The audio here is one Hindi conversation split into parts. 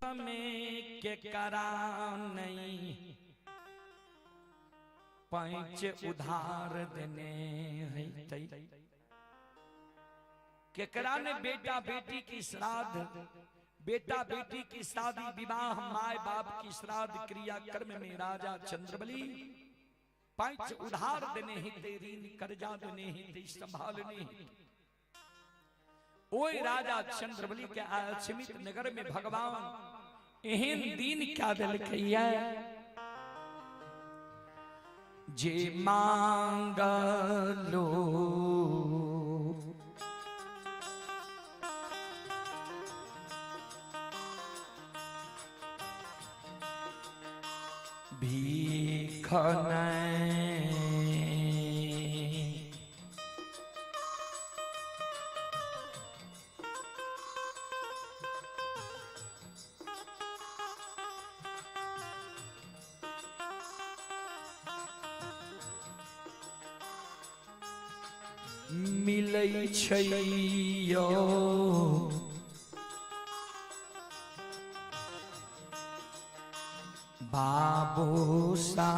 में के करा नहीं पैंच उधार देने है केकरा ने बेटा बेटी की श्राद्ध बेटा बेटी की शादी विवाह माय बाप की श्राद्ध क्रिया कर्म में राजा चंद्रबली पैंच उधार देने ही तेरी कर्जा देने ही ते संभालने ही ओए राजा चंद्रबली के अछमित नगर में भगवान एहन दीन क्या दिल कैया जे मांग लो भीख नहीं मिलै छै यो बाबू सा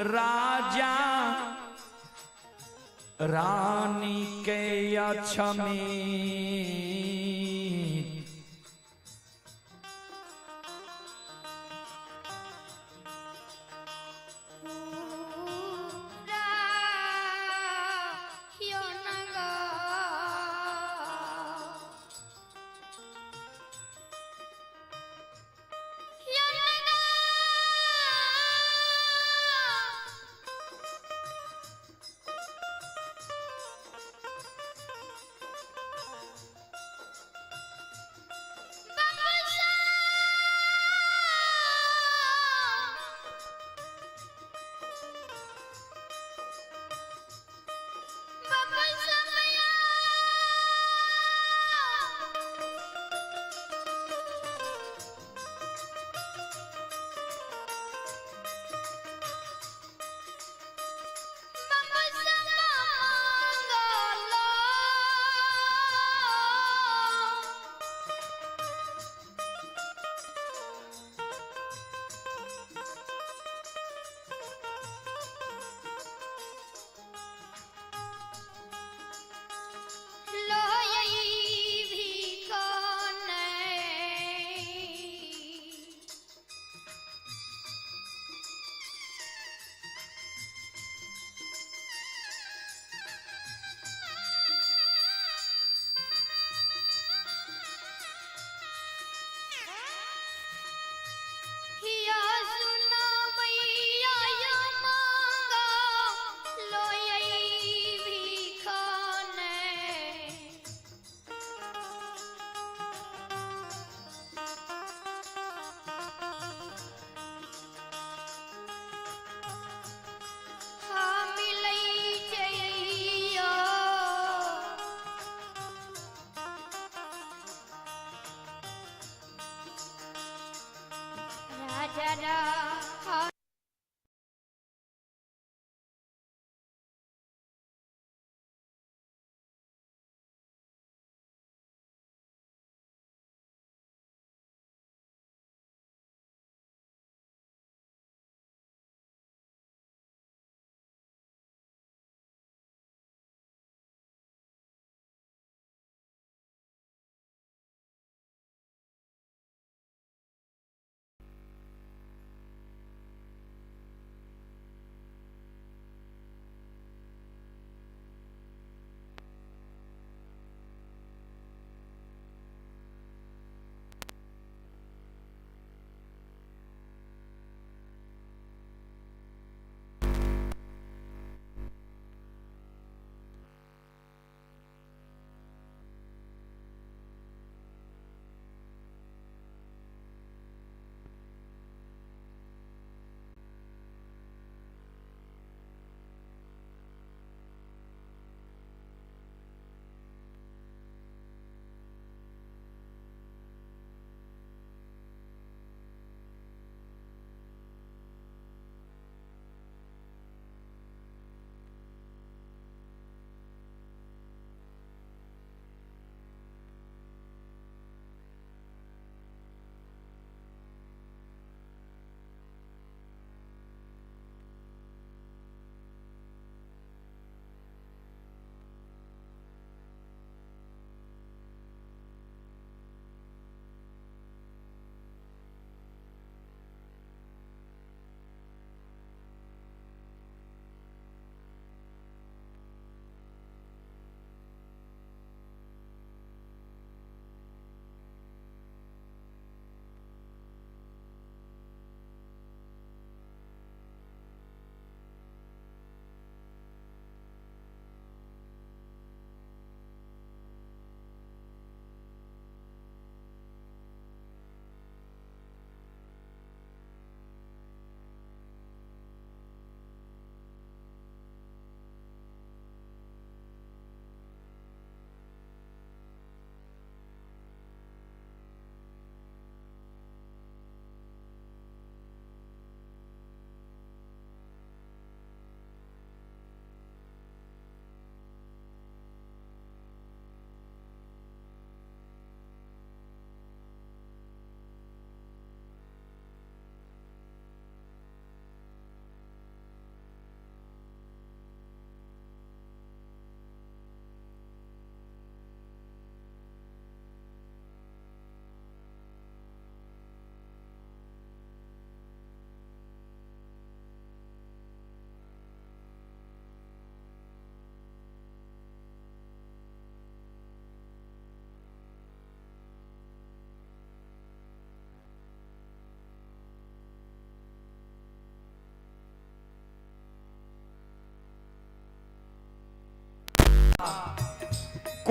राजा रानी के अछमें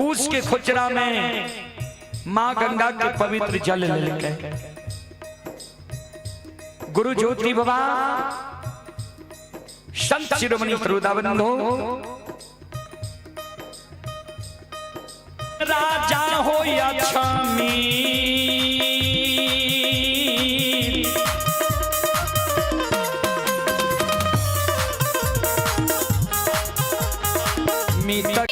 कूस के खुचरा में मां गंगा के पवित्र जल लेके गुरु ज्योति बाबा संत शिरोमणि सरोदाबंधो राजा हो या छमी मीतक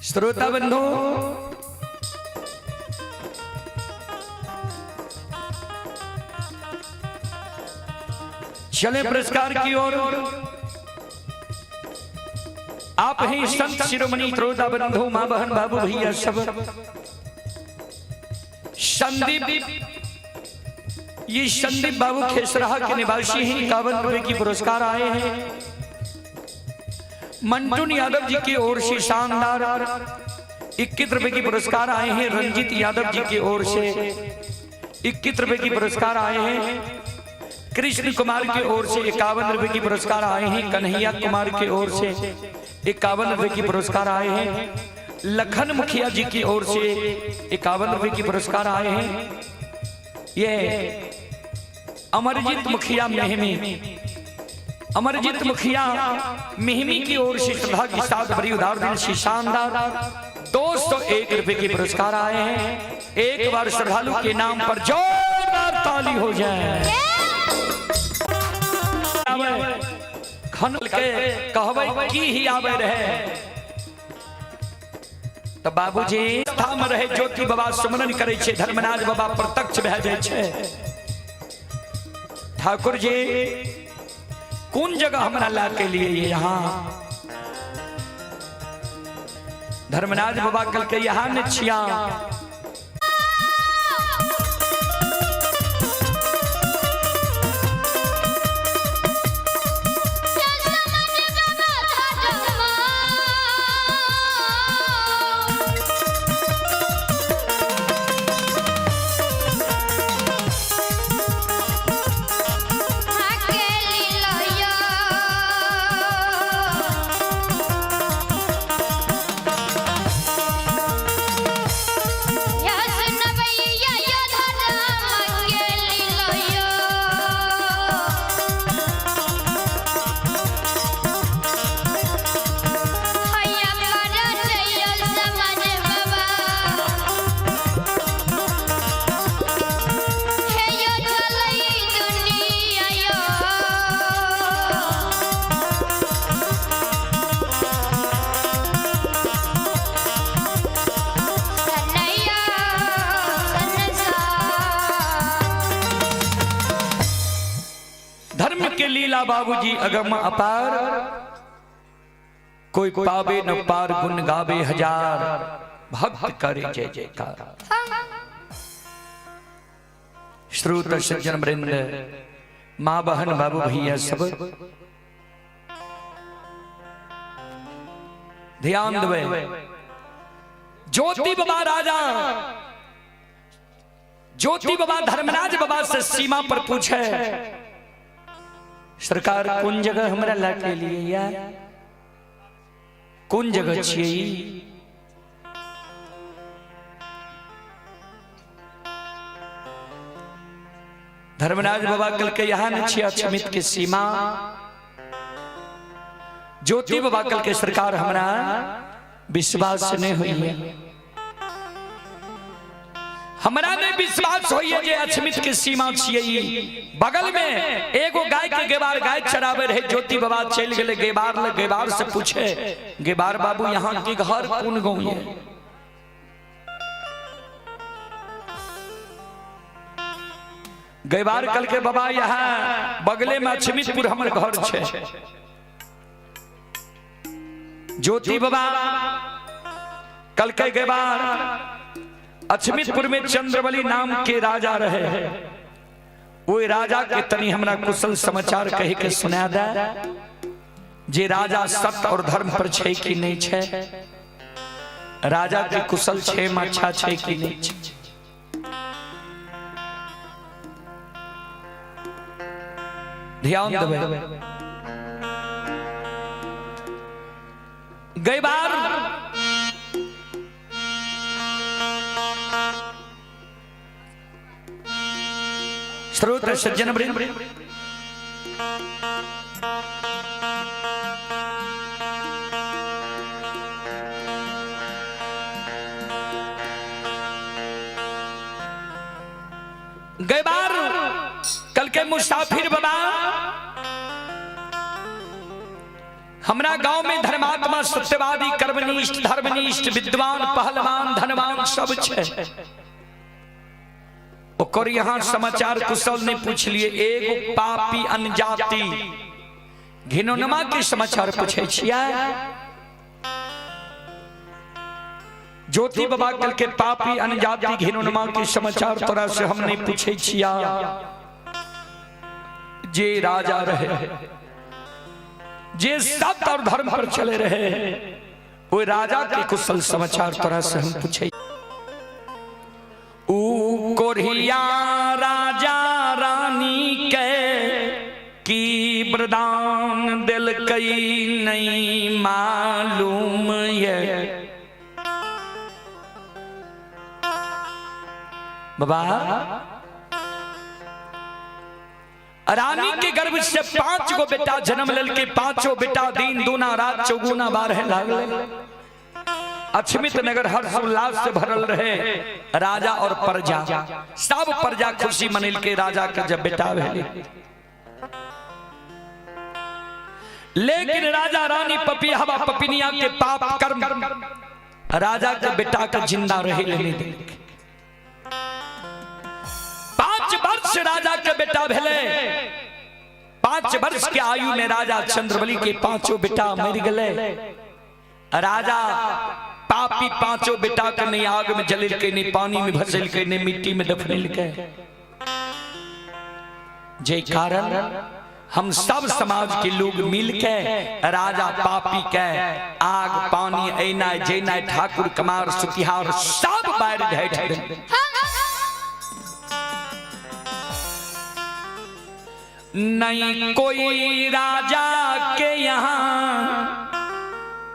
श्रोता बंधु चले पुरस्कार की ओर। आप ही संत शिरोमणि श्रोता बंधु मां बहन बाबू भैया सब संदीप, ये संदीप बाबू खेसराहा के निवासी हैं। 51 रुपए की पुरस्कार आए हैं। मंटून यादव जी की ओर से शानदार 21 रुपए की पुरस्कार आए हैं। रंजीत यादव जी की ओर से 21 रुपए की पुरस्कार आए हैं। कृष्ण कुमार की ओर से 51 रुपए की पुरस्कार आए हैं। कन्हैया कुमार की ओर से 51 रुपए की पुरस्कार आए हैं। लखन मुखिया जी की ओर से 51 रुपए की पुरस्कार आए हैं। ये अमरजीत मुखिया मेहमी, अमरजीत मुखिया मिहिमी की ओर से श्रद्धा के साथ बड़ी उदार दिल से शानदार 201 रुपए के पुरस्कार आए हैं। एक बार श्रद्धालु के नाम पर जोरदार ताली हो जाए। खन के कहबै की ही आवे रहे तो बाबूजी थाम रहे ज्योति बाबा सुमरन करे छे। धर्मनाथ बाबा प्रत्यक्ष भए जाय छे। ठाकुर जी कौन जगह हमरा ला के लिए यहाँ? धर्मनाथ बाबा कल के यहाँ न छिया। लीला बाबूजी अगम अपार, कोई पावे न पार गुण गावे हजार, भक्त करे जय जयकार। श्रोत सज्जन वृंद, मां बहन बाबू भैया सब ध्यान देवे। ज्योति बाबा राजा ज्योति बाबा धर्मराज बाबा से सीमा पर पूछे, सरकार कौन जगह हमरा ला के लिए या कौन जगह छिए? धर्मराज बाबा कल के यहाँ न छिया अक्षमित के सीमा। ज्योति बाबा कल के सरकार हमरा विश्वास नहीं हुई है, हमरा ने विश्वास हुई है जे अक्षमित के सीमा छिए। बगल में एगो गाय के गेबार गाय चरावे रहे, ज्योति बाबा चल गए गेबार से पूछे, गेबार बाबू यहाँ के घर कौन गाँव है? गेबार कल के बाबा यहाँ बगले में अक्षमितपुर हमर घर छे। ज्योति बाबा कल के गेबार अक्षमितपुर में चंद्रबली नाम के राजा रहे, वो राजा के तनी हमरा कुशल समाचार कहे के सुना दे, जे राजा सत्य और धर्म पर छे कि नहीं छे, राजा के कुशल छे अच्छा छे कि नहीं छे। ध्यान देवे। गई बार श्रोत सज्जन वृंद गई बार कल के मुसाफिर बाबा हमरा गांव में धर्मात्मा सत्यवादी कर्मनिष्ठ धर्मनिष्ठ विद्वान पहलवान धनवान सब छे। ओकर यहाँ समाचार कुशल ने पूछ लिए, एगो पापी अनजाति घिनौनमा के समाचार पूछे छिया। ज्योति बाबा कल के पापी अनजाति घिनौनमा के समाचार तोरा से हम नहीं पूछे छिया। जे राजा रहे, जे सत्य और धर्म पर चले रहे, वो राजा के कुशल समाचार तोरा से हम पूछे। ऊ कोरिया राजा रानी के की वरदान दिल कई नहीं मालूम ये। बाबा रानी के गर्भ से 5 गो बेटा जन्म लेल के, 5 बेटा दिन दूना रात चौगुना बारह लागल। अक्षमित नगर हर्ष उल्लास से भरल रहे। राजा और प्रजा सब प्रजा खुशी मनिल के राजा का जब बेटा भेले, लेकिन राजा रानी पपी हवा पपिनिया के पाप कर्म राजा के बेटा का जिंदा रहे लेने दे। 5 वर्ष राजा के बेटा भेले। 5 वर्ष के आयु में राजा चंद्रबली के 5 बेटा मर गए। राजा पापी 5 बेटा के नहीं आग में जलिल के, नहीं पानी में भसल के, नहीं मिट्टी में दफनिल के। जे कारण हम सब समाज के लोग मिल के राजा पापी के आग पानी ऐना जैना ठाकुर कमार सुतिहार सब बाहर ढैठ नहीं कोई राजा के यहाँ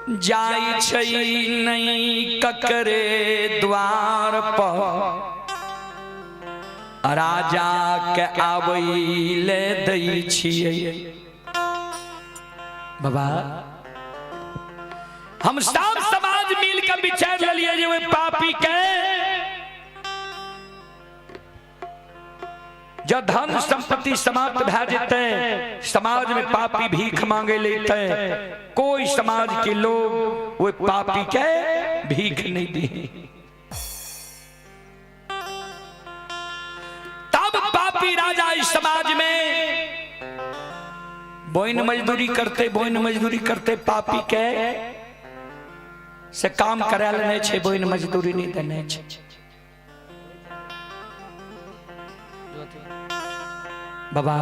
जाई छई नहीं ककरे द्वार पर, राजा के आबैले दै छियै। बाबा हम सब समाज मिल के विचार लिये जे पापी के जब धन संपत्ति समाप्त भै जेते, समाज में पापी भीख मांगे लेते, कोई समाज के लोग वो पापी के भीख नहीं दी। तब पापी राजा इस समाज में बोइन मजदूरी करते पापी के से काम करा लेने छे, बोइन मजदूरी नहीं देने छे। बाबा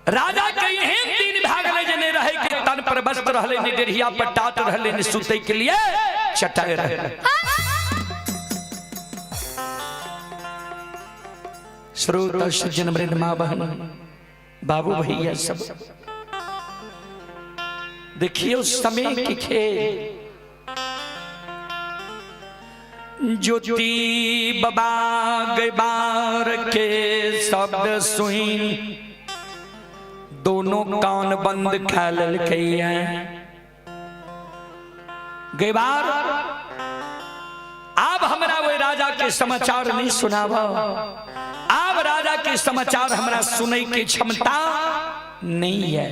राजा के एहन दिन भागले जने रहे के तन पर पर बस्त रहले ने डेढ़िया पर टाट रहले ने सुते के लिए चटाए रहे। श्रोता सज्जन वृंद, मां बहन, बाबू भैया सब देखिए उस समय की खेल। ज्योति बाबा गैबार के शब्द सुन दोनों कान बंद कर ललके गैबार। अब हमरा वो राजा के समाचार नहीं सुनावा, अब राजा के समाचार हमरा सुनने की क्षमता नहीं है।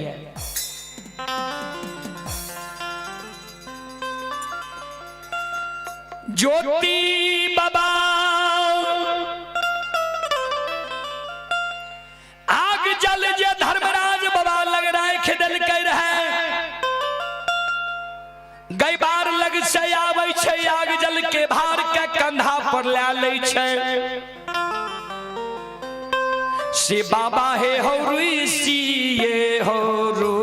ज्योति बाबा आग जल जे धर्मराज बाबा लग रहा है खिदल कह रहे गई बार लग से आवे छे, आग जल के भार के कंधा पर ले ले छे। से बाबा हे हो ऋषि ये हो रू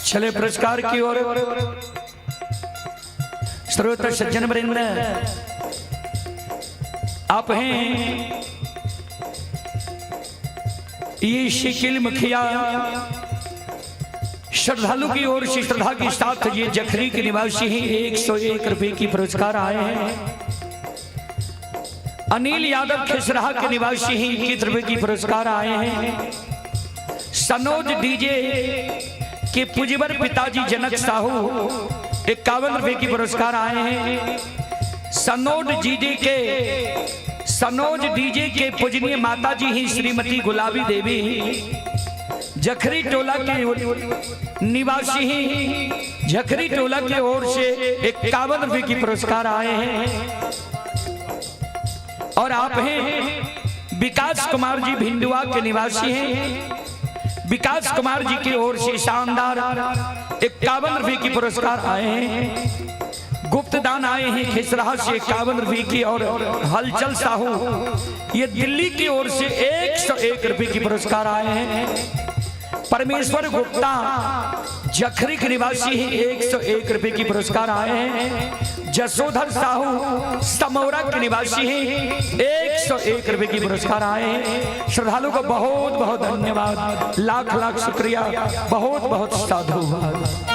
चले पुरस्कार की ओर। श्रोता सज्जन वृंद, आप हैं ये शिकिल मुखिया। श्रद्धालु की ओर से श्रद्धा के साथ ये जखरी के निवासी हैं 101 रुपए की पुरस्कार आए हैं। अनिल यादव खिसराहा के निवासी हैं 21 रुपए की पुरस्कार आए हैं। सनोज डीजे के पूजवर पिताजी जनक साहू 51 रुपए की पुरस्कार आए हैं। सनोज डीजे के पूजनीय माता जी ही श्रीमती गुलाबी देवी जखरी टोला के निवासी ही जखरी टोला की ओर से 51 रुपए की पुरस्कार आए हैं। और आप हैं विकास कुमार जी भिंडुआ के निवासी हैं। विकास कुमार जी की ओर से शानदार 51 रुपए की पुरस्कार आए हैं। गुप्त दान आए हैं खिसराहा से 51 रुपए की और हलचल साहू ये दिल्ली की ओर से 101 रुपए की पुरस्कार आए हैं। परमेश्वर गुप्ता जखरी के निवासी ही 101 रुपए की पुरस्कार आए हैं। जसोधर साहू समौरा के निवासी ही 101 रुपए की पुरस्कार आए हैं। श्रद्धालु को बहुत बहुत धन्यवाद, लाख लाख शुक्रिया, बहुत बहुत साधुवाद।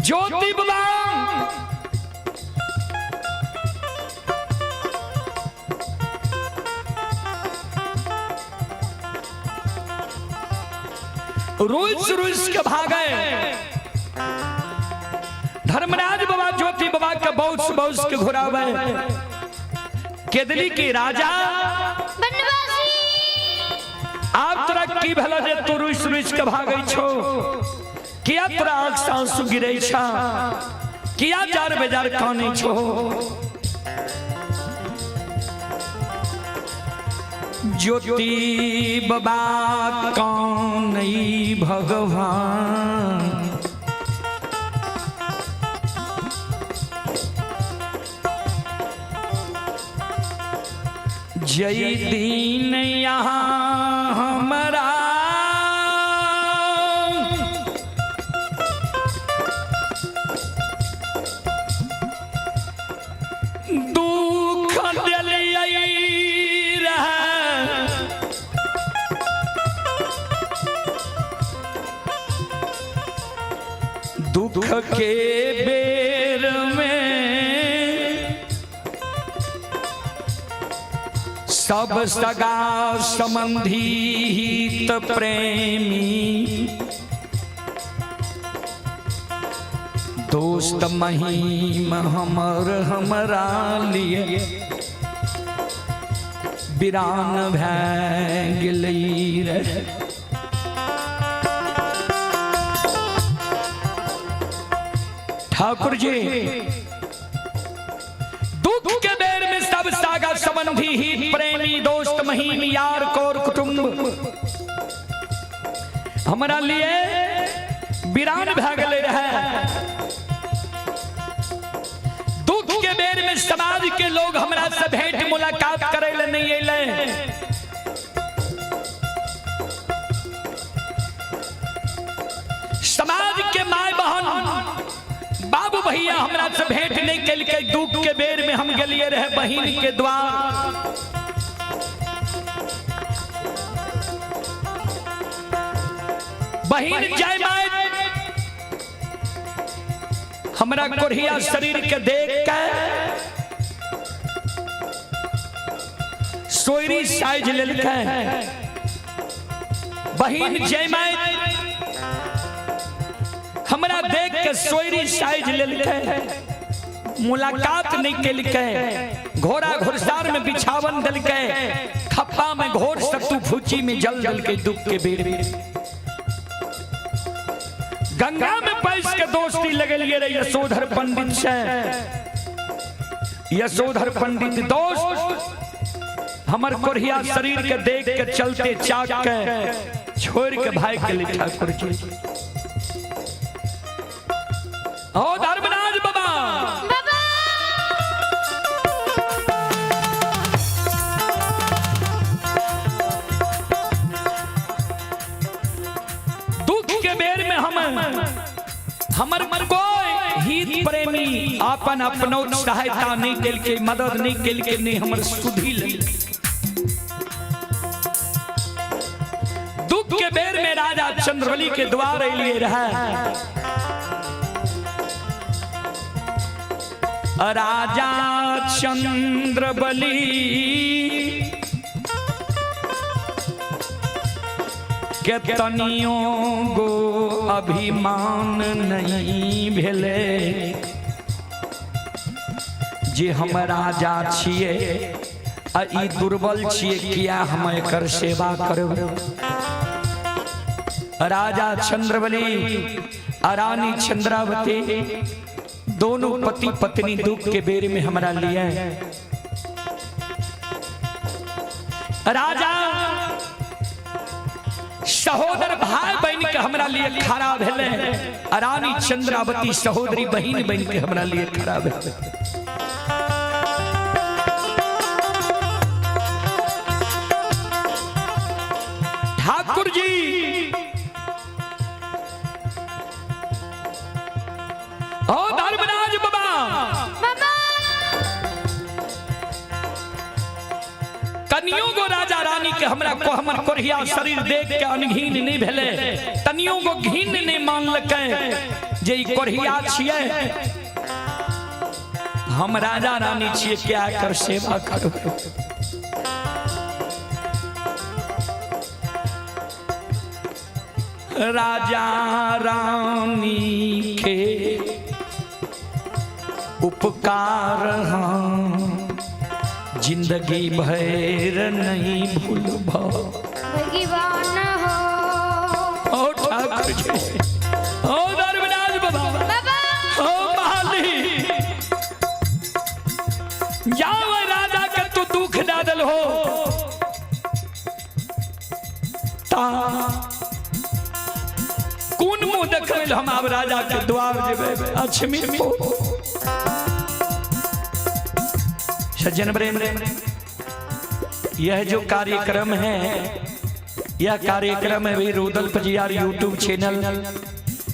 ज्योति बाबा रुस के भागे। धर्मराज बाबा ज्योति बाबा के बहुत के घुरावे। केदली के राजा आप तोरा की भला जे तू रुस के भागे छो, किया तोरा आँख से आंसू गिरे छा, किया जार बेजार काने छो। ज्योति बाबा कौन भगवान, जय दीन यहाँ हमारा दुख दुख के बेर में सब सगा संबंधी हित प्रेमी, दोस्त महिम हमरा लिए बिरान भै गेलै रे। ठाकुर जी दुख के बेर में सब सागा संबंधी ही प्रेमी, दोस्त महिम यार कौर कुटुंब हमरा लिए बिरान भै गेलै रहे। दुख के बेर में समाज के लोग हमरा से भेंट मुलाकात करे ले नहीं अइले। समाज के माय बहन बाबू भैया हमरा से भेंट नहीं कल के। दुख के बेर में हम गलिए रहे बहिन के द्वार। बहिन जय माय हमरा कोढ़िया शरीर के देख के सोयरी साइज लेलकै। बहिन जय माय हमरा देख के सोयरी साइज लेलकै, मुलाकात नहीं केलकै। घोड़ा घुड़सार में बिछावन दलकै, खप्पा में घोर सत्तू फूची में जल दलकै। दुख के बेर गंगा में पैस के दोस्ती लगलिए रे यशोधर पंडित से। यशोधर पंडित दोस्त हमर कोढ़िया शरीर के देख के चलते चाक के छोड़ के भाई के लिए ठाकुर जी। ओ धर्मराज बाबा हमर कोई हित प्रेमी अपन अपनो सहायता नहीं केल के, मदद नहीं केल के, नहीं हमर सुधी ले। दुख के बेर में राजा चंद्रबली के द्वार लिए रहा। राजा चंद्रबली के तनियों गो अभिमान नहीं भेले जे हम राजा छिए आ ई दुर्बल छिए, किया हम एकर सेवा करब। राजा चंद्रबली आ रानी चंद्रावती दोनों पति पत्नी दुख के बेर में हमरा लिए राजा सहोदर भाई बहन के हमरा लिए खड़ा भेले, रानी चंद्रावती सहोदरी बहन बन के हमरा लिए खड़ा भेले। ठाकुर जी ओ धर्मराज बाबा तनियों को राजा रानी के हमरा को हमर कोरिया शरीर देख के अनघीन नहीं भेले, तनियों को घीन नहीं मानलकै जे ई कोरिया छिए, हम राजा रानी छिए, क्या कर सेवा करू। राजा रानी के उपकार हम जिंदगी भर नहीं भूलब। भगवान हो ओ ठाकुर जी, ओ धर्मराज बाबा, ओ माली, जाओ राजा के तू दुख डादल हो ता कौन मुंह देखे हम अब राजा के द्वार जेबे। अछमी सज्जन प्रेम, यह जो कार्यक्रम है, यह कार्यक्रम है भी रुदल पजियार यूट्यूब चैनल,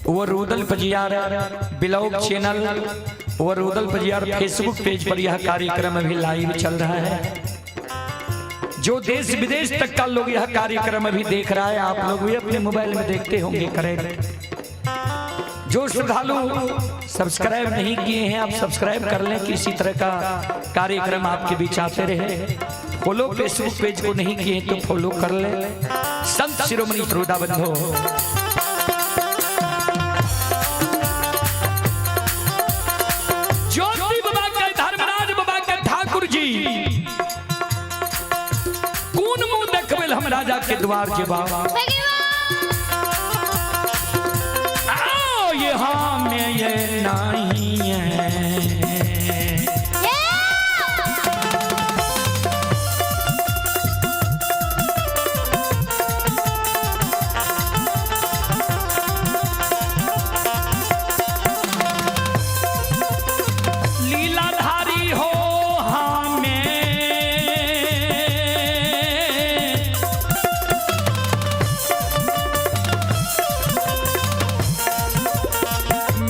वो रुदल पजियार ब्लॉग चैनल, वो रुदल पजियार फेसबुक पेज पर यह कार्यक्रम अभी लाइव चल रहा है। जो देश विदेश तक का लोग यह कार्यक्रम अभी देख रहा है, आप लोग भी अपने मोबाइल में देखते होंगे। करें जो श्रद्धालु सब्सक्राइब नहीं किए हैं, आप सब्सक्राइब कर लें कि इसी तरह का कार्यक्रम आपके बीच आते रहे। फॉलो फेसबुक पेज को नहीं किए तो फॉलो कर लें। संत शिरोमणि प्रोदा बंधो ज्योति बाबा के, धर्मराज बाबा के, ठाकुर जी कौन मुंह देखबे हम राजा के द्वार जेबा। यहाँ में ये नहीं है लीलाधारी हो हमें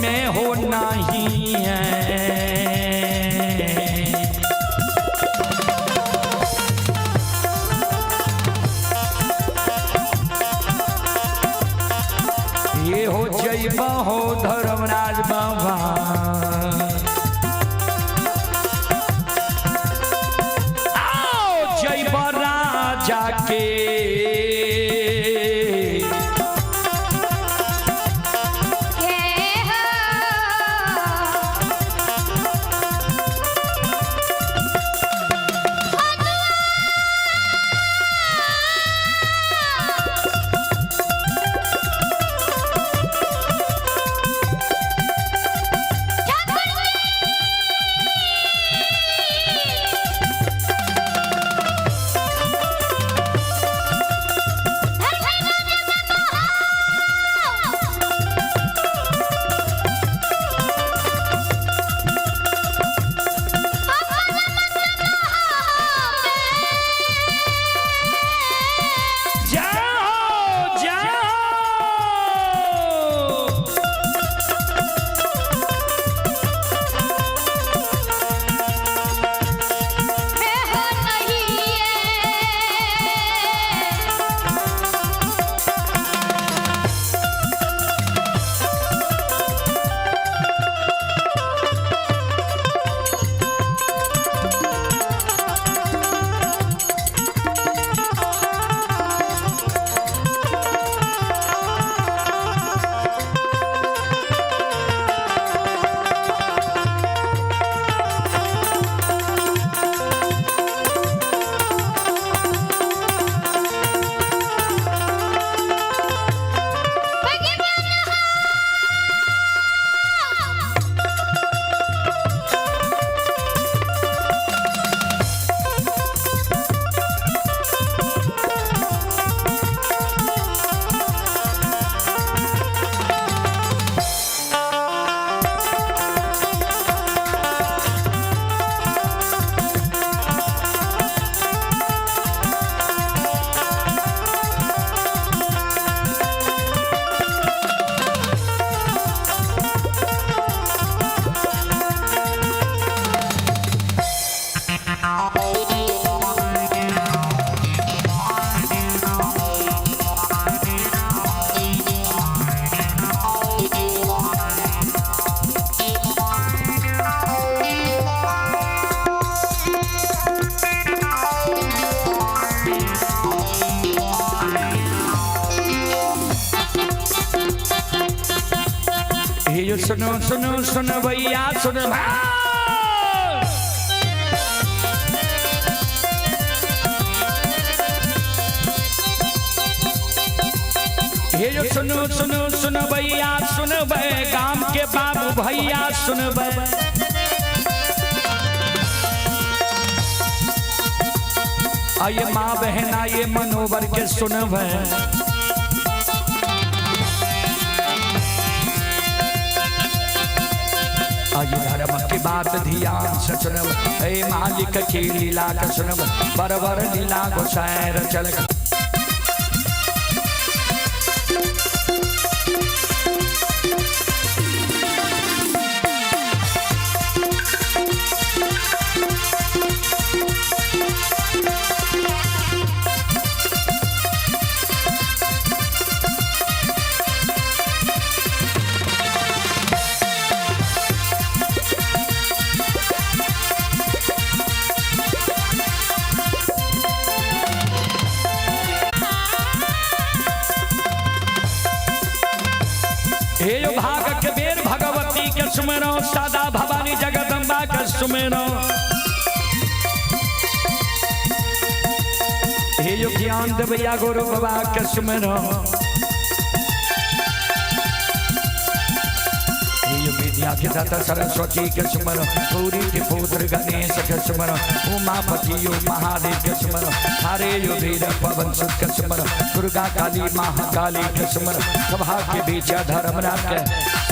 में हो नहीं है। ये हो जय हो धर्मराज बाबा, आओ जय राजा के सुनो सुनो सुनो भैया सुनो ये जो सुनो सुनो सुनो भैया सुनो गांव के बाबू भैया सुनो आइए माँ बहन आइए मनोवर के सुनो आइए धर्म की बात ध्यान से सुनो ए मालिक की लीला का सुनो बरबर लीला को शायर चल सुमेरो सादा भवानी जगदम्बा का सुमेरो हे यो ज्ञान देवैया गुरु बाबा का सुमेरो हे यो विद्या के दाता सरस्वती के सुमेरो गौरी के पुत्र गणेश के सुमेरो उमापति यो महादेव के सुमेरो हरे यो वीर पवन सुत के सुमेरो दुर्गा काली महाकाली के सुमेरो सभा के बीच धर्मराज के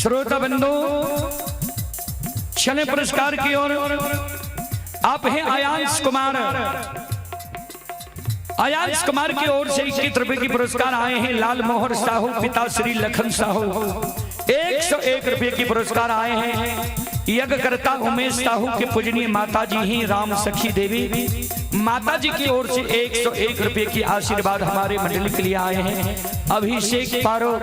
श्रोता बंधु चले पुरस्कार की ओर। आप हैं आयांश कुमार। आयांश कुमार की ओर से 21 रुपए की पुरस्कार आए हैं लाल मोहर साहू पिता श्री लखन साहू। 101 रुपए की पुरस्कार आए हैं यज्ञकर्ता उमेश साहू के पूजनीय माता जी ही राम सखी देवी माता जी की ओर से 101 रुपए की आशीर्वाद हमारे मंडली के लिए आए हैं। अभिषेक पारो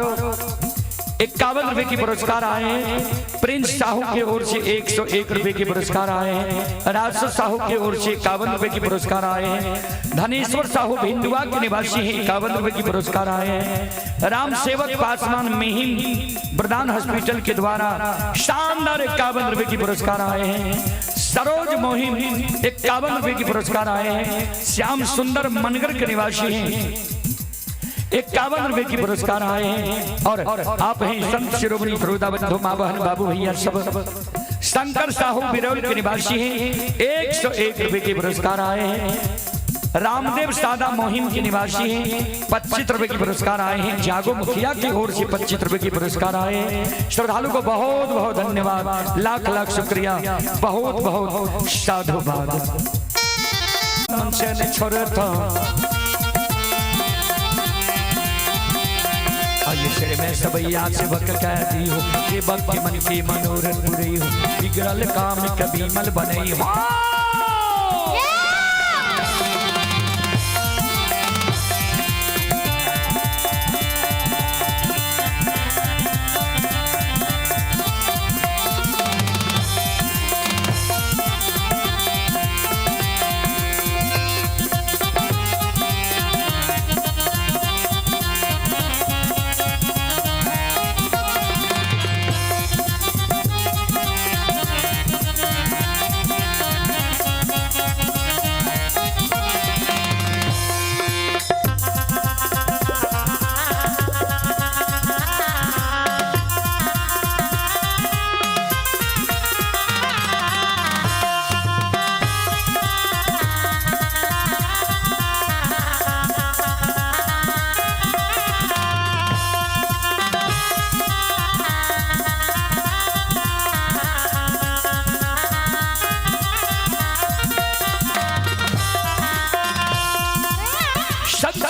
51 रुपए की पुरस्कार आए हैं। प्रिंस साहू की ओर से 101 रुपए की पुरस्कार आए हैं। राजस्व साहू की ओर से 51 रुपए की पुरस्कार आए हैं। धनेश्वर साहू भिंडुआ के निवासी हैं 51 रुपए की पुरस्कार आए हैं। राम सेवक पासवान महिम प्रधान हॉस्पिटल के द्वारा शानदार 51 रुपए की पुरस्कार आए हैं। सरोज मोहिम 51 रुपए की पुरस्कार आए हैं। श्याम सुंदर मनगर के निवासी हैं 51 रुपए की पुरस्कार आए हैं। और आप हैं संत शिरोमणि फरोदा बंधु माँ बहन बाबू भैया सब। शंकर साहू बिरौल के निवासी हैं 101 रुपए के पुरस्कार आए हैं। रामदेव सादा मोहिम के निवासी हैं 25 रुपए की पुरस्कार आए हैं। जागो मुखिया की ओर से 25 रुपए की पुरस्कार आए हैं। श्रद्धालु को बहुत बहुत धन्यवाद, लाख लाख शुक्रिया, बहुत बहुत साधुवाद। मन से न छोड़ता आइए सिर में सबैया से वक कहती हो कि भक्त मन की मनोरथ बुरी हो बिगड़ल काम कभी मल बने हो।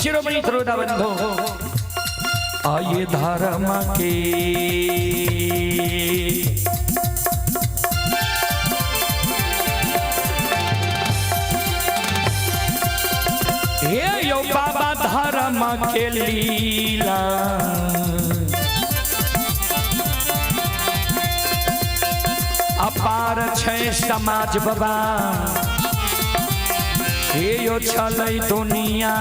शिरोमणि श्रोता बंधो आये धर्म के हे यो बाबा धर्म के लीला अपार छै समाज बाबा हे यो चलै दुनिया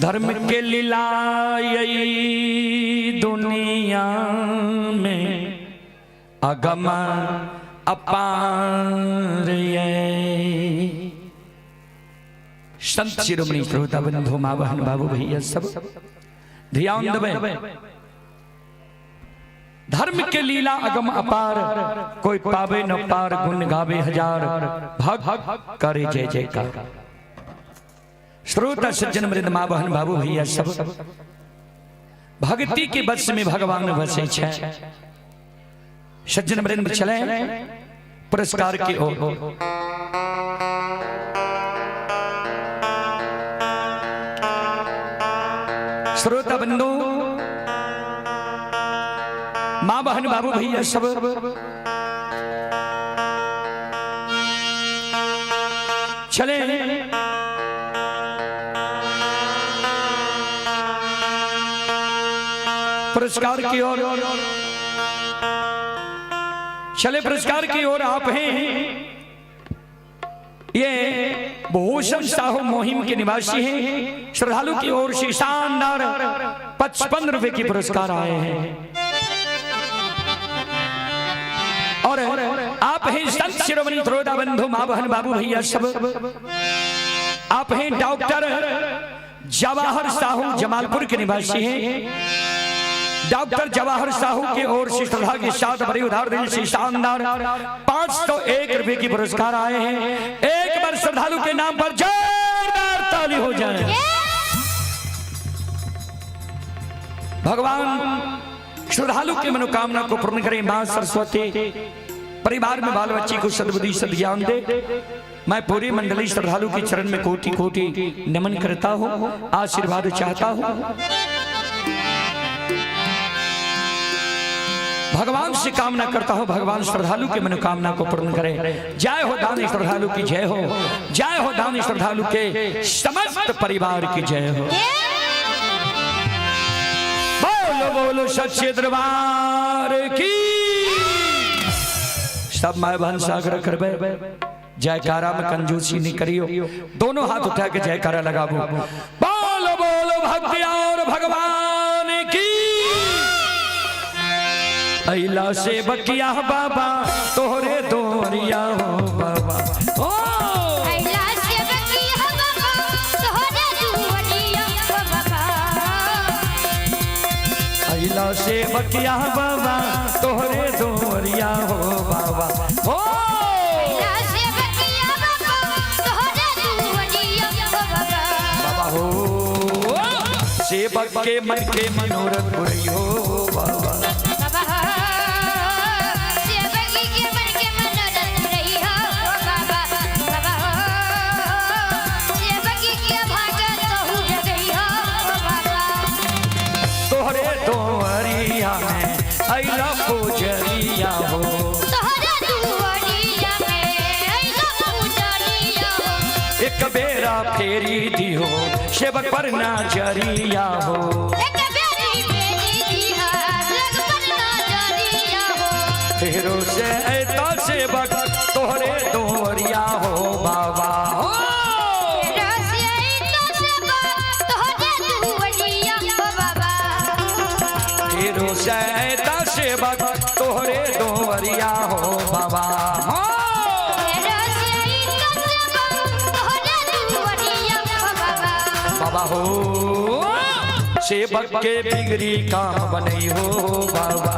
धर्म के लीलाई दुनिया में अगम अपार संत शिरोमणि श्रोता बंधु माँ बहन बाबू भैया सब ध्यान देवे। धर्म के लीला अगम अपार कोई पावे न पार गुण गावे हजार भग करे जय जयकार। श्रोता सज्जन मृद माँ बहन बाबू भैया सब भक्ति के बस में भगवान बसे छे। सज्जन मृद चले पुरस्कार की ओर। श्रोता बंधु माँ बहन बाबू भैया सब चले पुरस्कार की ओर। चले पुरस्कार की ओर। आप हैं ये भूषण साहू मोहिम के निवासी हैं। श्रद्धालु की ओर से शानदार 55 रुपए की पुरस्कार आए हैं। और आप हैं संत शिरोमणि श्रोता बंधु माँ बहन बाबू भैया सब। आप हैं डॉक्टर जवाहर साहू जमालपुर के निवासी हैं। डॉक्टर जवाहर साहू के ओर से श्रद्धा के साथ बड़े उधार दिल से शानदार 501 रुपए की पुरस्कार आए हैं। एक बार श्रद्धालु के नाम पर जोरदार ताली हो जाए। भगवान श्रद्धालु की मनोकामना को पूर्ण करें। मां सरस्वती परिवार में बाल बच्ची को सद्बुद्धि सद्ज्ञान दे। मैं पूरी मंडली श्रद्धालु के चरण में कोटि कोटि नमन करता हूँ, आशीर्वाद चाहता हूँ। भगवान से कामना करता हूँ भगवान श्रद्धालु के मनोकामना को पूर्ण करे। जय हो दानी श्रद्धालु की जय हो। जय हो दानी श्रद्धालु के समस्त परिवार की जय हो। बोलो बोलो सच्चे दरबार की। सब माय बहन सागर करबे जयकारा में कंजूसी नहीं करियो। दोनों हाथ उठा के जयकारा लगाबो। बोलो बोलो भक्ति और भगवान की। अइला से बकिया बाबा तोहरे दोरिया हो बाबा। ओ अइला से बकिया बाबा तोहरे दोरिया हो बाबा। अइला से बकिया बाबा तोहरे दोरिया हो बाबा। ओ अइला से बकिया बाबा तोहरे दोरिया हो बाबा। बाबा हो सेवक के मन के मनोरथ पूरी हो बाबा। एक बेरा फेरी दी हो सेवक पर नजरिया हो। एक बेरी फेरी दी हो सेवक पर नजरिया हो। फेरो से ऐता सेवक तोहरे दोरिया हो बाबा। हो फेरो से ऐता सेवक तोहरे दोरिया हो बाबा। फेरो से ऐता सेवक तोहरे दोरिया हो बाबा। बाबा हो सेवक के बिगड़ी काम बनई हो बाबा।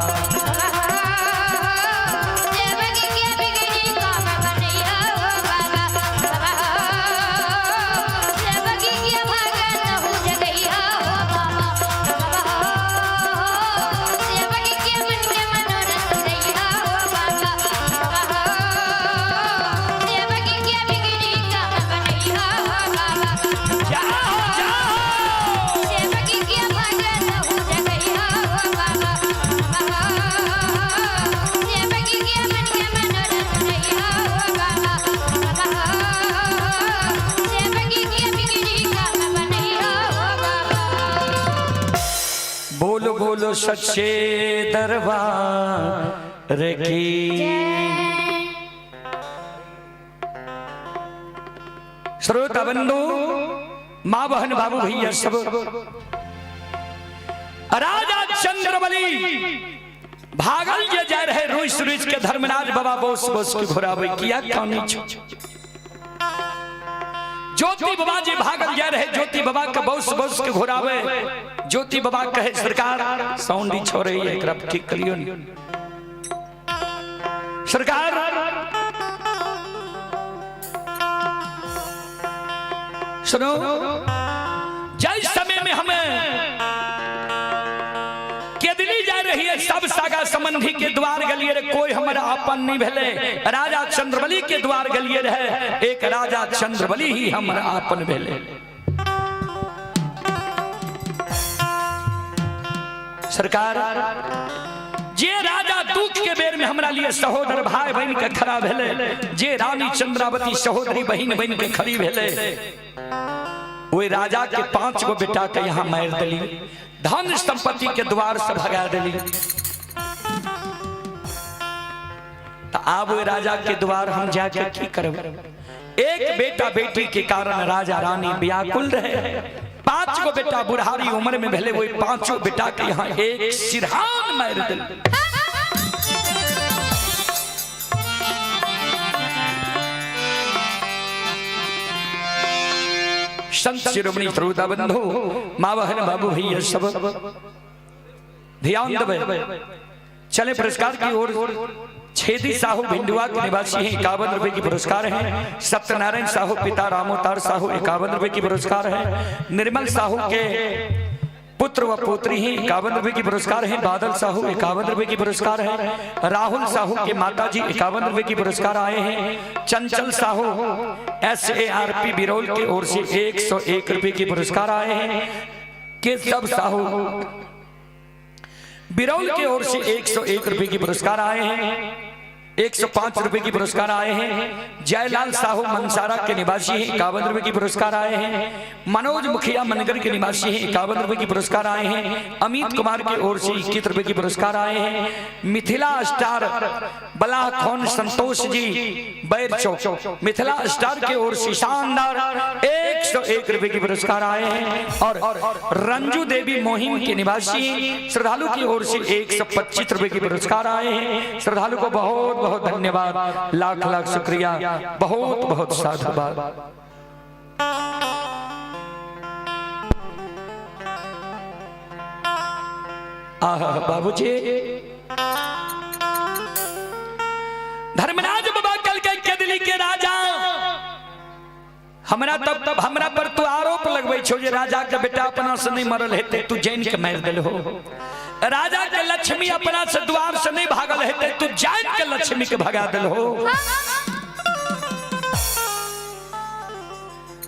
बोलो बोलो सच्चे दरबार की। श्रोता बंधु, माँ बहन बाबू भैया सब, राजा चंद्रबली भागल ये जा रहे रुइस रुइस के धर्मराज बाबा बोस बोस के घोरावे किया कौनी। ज्योति बाबा जी भागल जा रहे, ज्योति बाबा का बोस बोस के घोरावे। ज्योति बाबा कहे सरकार साउंडी छोड़े एक रब ठीक करियो सरकार। सुनो, जिस समय में हमें केदली जा रही है, सब सागा संबंधी के द्वार गलिए रे, कोई हमारा आपन नहीं भेले। राजा चंद्रबली के द्वार गलिए रहे, एक राजा चंद्रबली ही हमारा आपन भेले। सरकार जे राजा दुख के बेर में हमरा लिए सहोदर भाई बहन के खड़ा भेले, जे रानी चंद्रावती सहोदरी बहन बहन के खड़ी भेले, वो राजा के 5 गो बेटा के यहाँ मार दिली, धन संपत्ति के द्वार से भगा दिली। तो अब वो राजा के द्वार हम जाके की करब? एक बेटा बेटी के कारण राजा रानी व्याकुल रहे। 5 गो बेटा बुढ़ारी उम्र में भेले, वही 5 बेटा के यहाँ एक सिरहान मार दिल। संत शिरोमणि श्रोता बंधु, माँ बहन बाबू भैया सब ध्यान देवे। चले पुरस्कार की ओर। छेदी साहू भिंडुआ के निवासी हैं, 51 रुपए की पुरस्कार है। सत्यनारायण साहू पिता रामोतार साहू 51 रुपए की पुरस्कार है। निर्मल साहू के पुत्र व पुत्री ही 51 रुपए की पुरस्कार है। बादल साहू 51 रुपए की पुरस्कार है। राहुल साहू के माता जी 51 रुपए की पुरस्कार आए हैं। चंचल साहू SARP बिरौल की ओर से 101 रुपए की पुरस्कार आए हैं। केशव साहू बिरौल की ओर से 101 रुपए की पुरस्कार आए हैं। 105 रुपए की पुरस्कार आए हैं। जयलाल साहू मनसारा के निवासी हैं, 51 रुपए की पुरस्कार आए हैं। मनोज मुखिया मनगर के निवासी हैं, 51 रुपए की पुरस्कार आए हैं। अमित कुमार की ओर से 21 रुपए की पुरस्कार आए हैं। मिथिला स्टार बलाह खोन संतोष जी बैर चौक मिथिला स्टार की ओर से शानदार 101 रुपए की पुरस्कार आए हैं। और रंजू देवी मोहिम के निवासी श्रद्धालु की ओर से 125 रुपए की पुरस्कार आए हैं। श्रद्धालु को बहुत बहुत धन्यवाद, लाख लाख शुक्रिया, बहुत बहुत साधुवाद। बाबूजी धर्मराज बाबा कल के केदली के राजा हमरा तब हमरा पर तू आरोप लगबै छो जे राजा के बेटा अपना से नहीं मरल हेते, तू जैन के मार देल हो। राजा के लक्ष्मी अपना से द्वार से नहीं भागल हेते, तू जैन के लक्ष्मी के भगा दिल हो।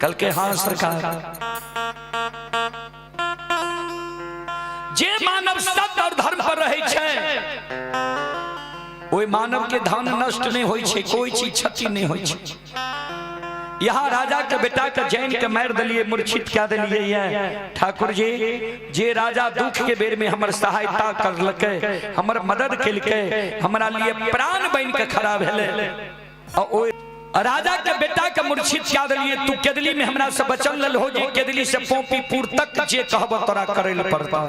कल के हाँ सरकार, जे मानव सत्य और धर्म पर रहे छे, ओई मानव के धन नष्ट नहीं होई छे, कोई चीज क्षति नहीं होई छे। यहाँ राजा के बेटा के जैन के मार दिलिए, मूर्छित क्या दिलिए। ठाकुर जी जे राजा दुख के बेर में हमर सहायता करलके, हमर मदद केलके, हमरा लिए प्राण बन के खड़ा भेले। और राजा के बेटा के मूर्छित क्या दिलिए, तू केदली में हमरा से बचल लल हो, जे केदली से पोपीपुर तक जे कहब तोरा करे ल पड़ता।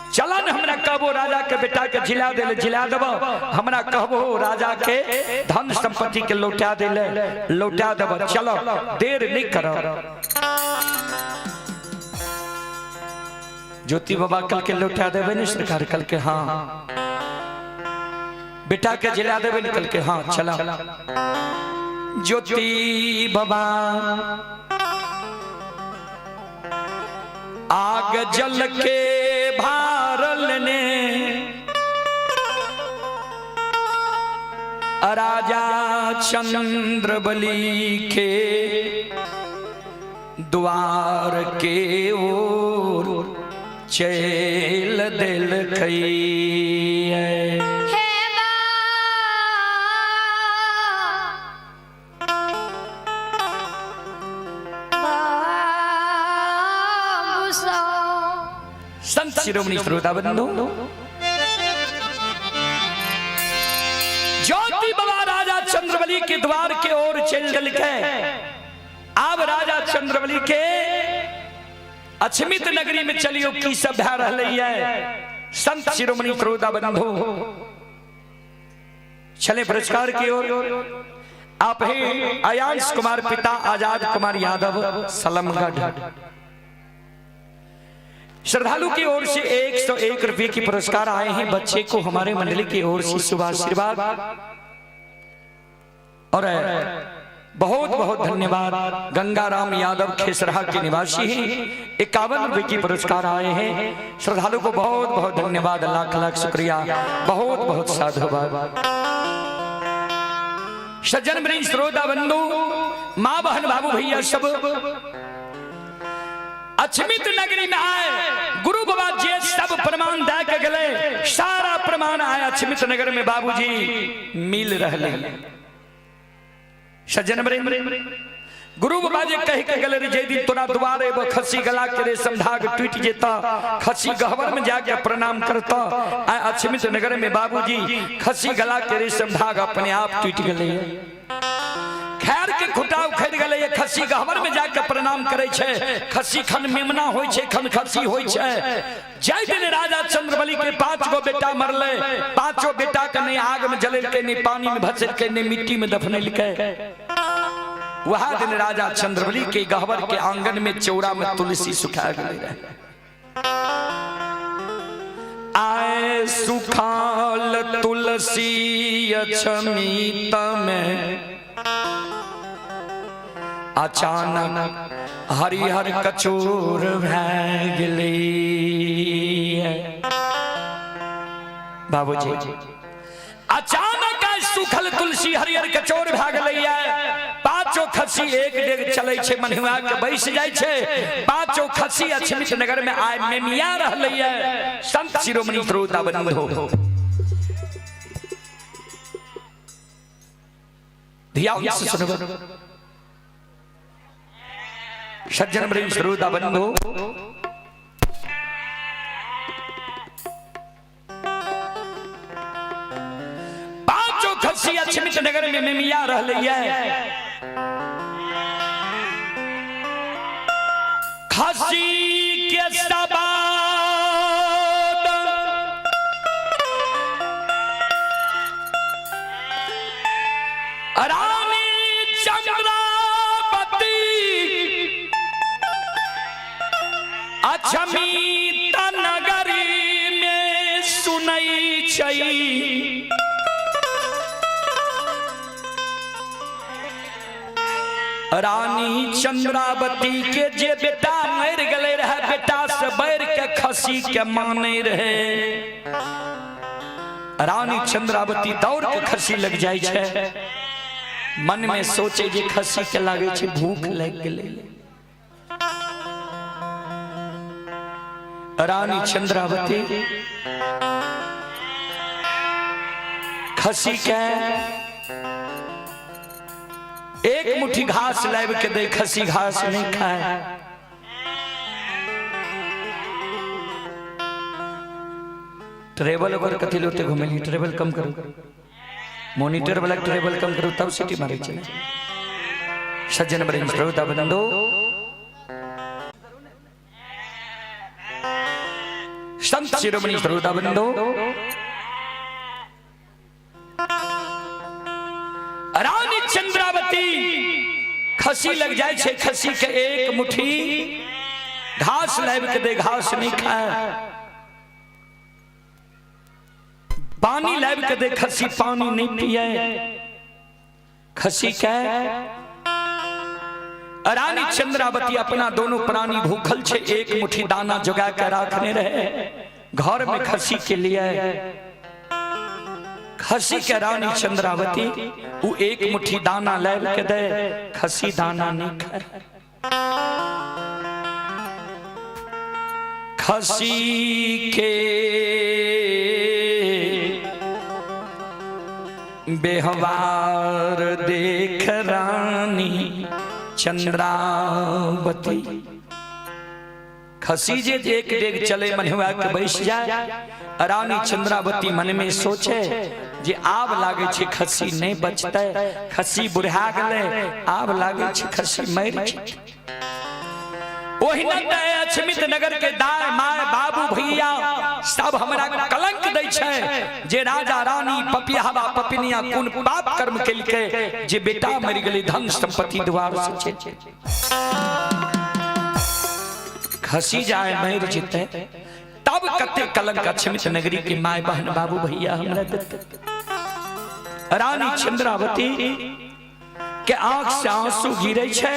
चला न हमरा कहबो राजा के बेटा के जिला देले, जिला देबो। हमरा कहबो राजा के धन संपत्ति के लौटा देले, लौटा देबो। चलो देर नहीं करो। ज्योति बाबा कल के लौटा देवे ने सरकार कल के हाँ बेटा के जिला देवे निकल के हाँ चला ज्योति बाबा आग जल के भारल ने राजा चंद्रबली के द्वार के ओर चल दिल कई संत शिरोमणि श्रोता बंधु ज्योति बाबा राजा चंद्रबली के द्वार के ओर चल दिल के अब राजा चंद्रबली के अछमित नगरी में चलियो की सब भा रही है। संत शिरोमणि श्रोता बंधु चले पुरस्कार की ओर। आप हैं अयांश कुमार पिता आजाद कुमार यादव सलमगढ़। श्रद्धालु की ओर से 101 रुपए की पुरस्कार आए हैं बच्चे को हमारे मंडली की ओर से शुभ आशीर्वाद और बहुत बहुत धन्यवाद। गंगाराम यादव खेसरहा के निवासी हैं 51 रुपए की पुरस्कार आए हैं। श्रद्धालु को बहुत बहुत धन्यवाद लाख लाख शुक्रिया बहुत बहुत साधुवाद। सज्जन वृंद श्रोता बंधु माँ बहन बाबू भैया सब अछमित नगरी में आए गुरु बाबा जी सब प्रमाण दे के गले सारा प्रमाण आया अछमित नगर में बाबूजी मिल रहे सज्जन गुरु बाबा जी कह के गले रे जयदी तोरा द्वारे वो खसी गला के रेशम धाग टूट जेता खसी गहवर में जाके प्रणाम करता अछमित नगर में बाबूजी खसी गला के रेशम धाग अपने आप टूट गले खैर के खुटा उखड़ गले ये खसी गहवर में जाके प्रणाम करे छे। खसी खन मेमना होय छे खन खसी होय छे। जय दिन राजा चंद्रबली के 5 गो बेटा मरले 5 बेटा के ने आग में जलेल के ने पानी में भसेल के ने मिट्टी में दफनेल के वह दिन राजा चंद्रबली के गहवर के आंगन में चौरा में तुलसी सुखा गई रहे। आए सुखाल तुलसी अछमित में अचानक हरिहर कचोर बाबूजी अचानक सुखल तुलसी हरिहर कचोर भए गेलै। 5 खसी एक डेग चले छे मनिया के बैस जाय छे 5 खसी अछमित नगर में आय मेमिया रहलै है। संत शिरोमणि श्रोता बंधु ध्यान से सुनो सज्जन वृंद श्रोता बंधु पांचों खसी अछमित नगर में मेमिया रहलै है। खसी के सबाद रानी चंद्रावती अछमित नगरी में सुनई छई रानी चंद्रावती के जे बेटा मर गले रहे बेटा से बैर के खसी के माने रहे। रानी चंद्रावती दौड़ के खसी लग जाय छे मन में सोचे जे खसी के लागे छे भूख लग गेले। रानी चंद्रावती खसी के एक मुट्ठी घास लाब के दे खसी घास नहीं खाए। ट्रेवल अगर कथी लोटे घुमेली ट्रेवल कम करो मॉनिटर वाला ट्रेवल कम करो तब सिटी मारे चले। सज्जन वृंद श्रोता बंधु संत शिरोमणि श्रोता बंधु रानी चंद्रावती खसी लग जाए छे खसी के एक मुट्ठी घास लाइब के दे, घास नहीं खाए। पानी लाइब के दे, खसी पानी नहीं पिए। खसी कह रानी चंद्रावती अपना दोनों प्राणी भूखल छे, एक मुट्ठी दाना जुगा कर रखने रहे घर में खसी के लिए। खसी के रानी चंद्रावती वो एक मुट्ठी दाना ले के दे, खसी दाना नहीं खाए। खसी के बेहवार देख रानी चंद्रावती। खसी जे एक डेग चले मनहुआ के बैठ जाए। रानी चंद्रावती मन में सोचे जे आब लागे छे खसी नहीं बचते, खसी बुढ़ा गले, आब लागे छे खसी मर जेते। ओहि अछमित नगर के दाय माय बाबू भैया सब हमरा कलंक दै छै जे राजा रानी पपियावा पपिनिया कोन पाप कर्म केलके जे बेटा मर गेलै धन संपत्ति द्वार से छे। खसी जाए मर जेते तब कते कलंक अछमित नगरी के माय बहन बाबू भैया हमरा देते। रानी चंद्रावती के आंख से आंसू गिरे छे।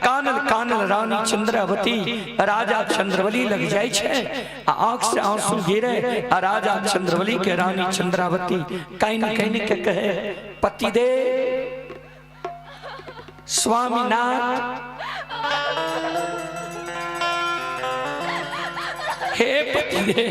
कानल कानल रानी चंद्रावती राजा चंद्रवली लग जाए छे। आंख से आंसू गिरे राजा चंद्रवली के रानी चंद्रावती कहीं न कहीं के कहे, पति दे स्वामीनाथ, हे पति दे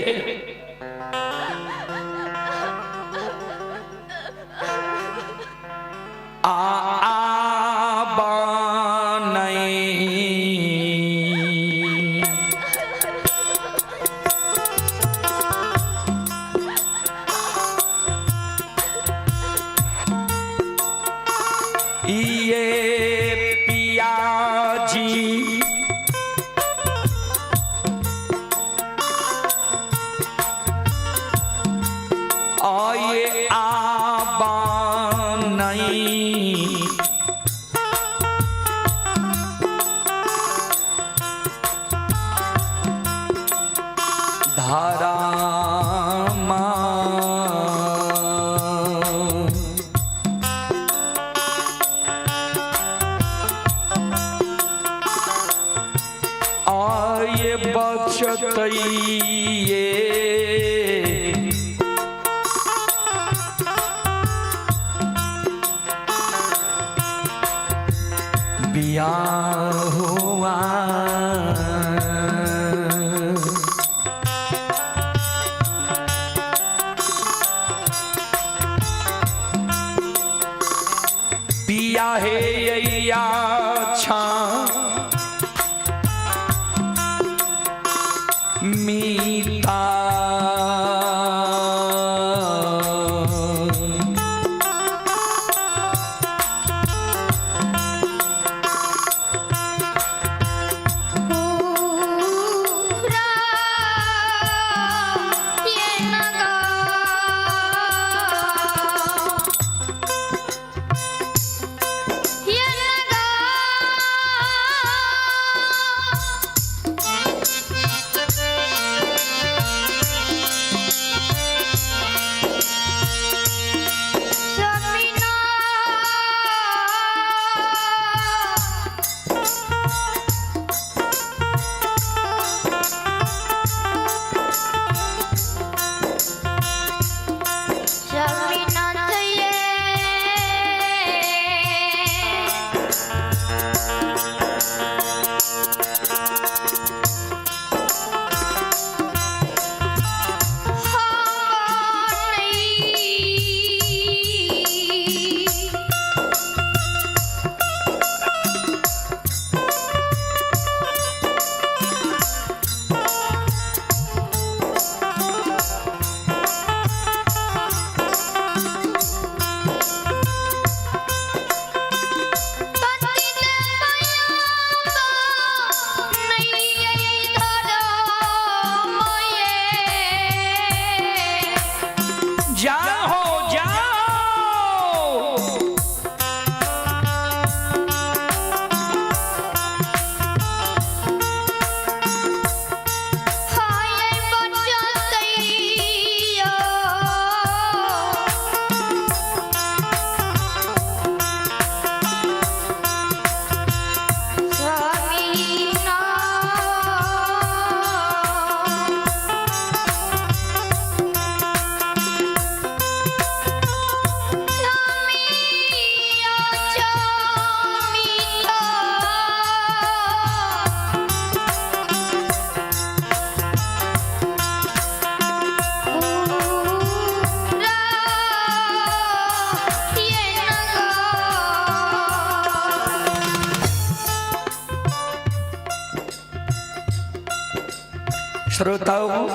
श्रोताओं,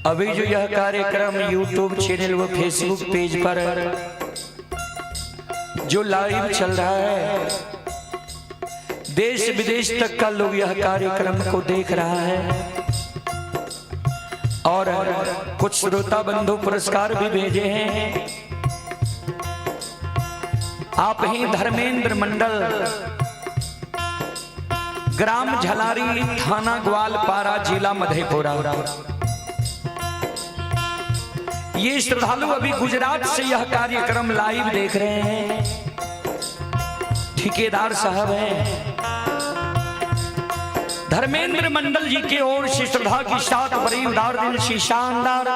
अभी जो यह कार्यक्रम YouTube चैनल व फेसबुक पेज पर जो लाइव चल रहा है, देश विदेश तक का लोग यह कार्यक्रम को देख रहा है और कुछ श्रोता बंधु पुरस्कार भी भेजे हैं। आप ही धर्मेंद्र मंडल, ग्राम झलारी, थाना ग्वालपारा, जिला मधेपुरा। ये श्रद्धालु अभी गुजरात से यह कार्यक्रम लाइव देख रहे हैं। ठेकेदार साहब हैं धर्मेंद्र मंडल जी की ओर से श्रद्धा की साथ बड़ी उदार दिल से शानदार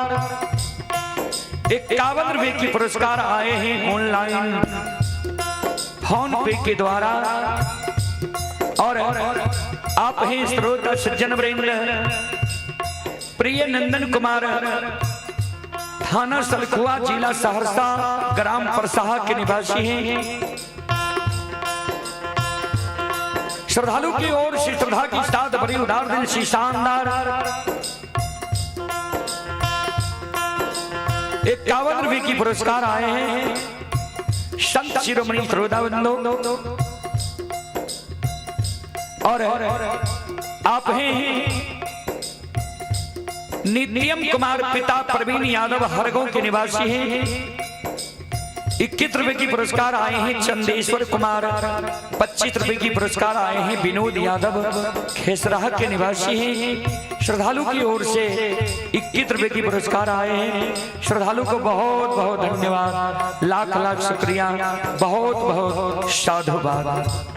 51 रुपए की पुरस्कार आए हैं ऑनलाइन फोन पे के द्वारा। और आप हैं श्रोता सज्जन वृंद, प्रिय नंदन कुमार, थाना सलखुआ, जिला सहरसा, ग्राम परसाहा के निवासी हैं। श्रद्धालु की ओर से श्रद्धा की साथ बड़ी उदार दिल से शानदार 51 रुपए की पुरस्कार आए हैं संत शिरोमणि श्रोताबंधु। और आप हैं नित्यम कुमार, पिता प्रवीण यादव, हरगों के निवासी हैं। 21 रुपए की पुरस्कार आए हैं चंदेश्वर कुमार। 25 रुपए की पुरस्कार आए हैं विनोद यादव, खेसराह के निवासी हैं। श्रद्धालु की ओर से 21 रुपए की पुरस्कार आए हैं। श्रद्धालु को बहुत बहुत धन्यवाद, लाख लाख शुक्रिया, बहुत बहुत साधुवाद।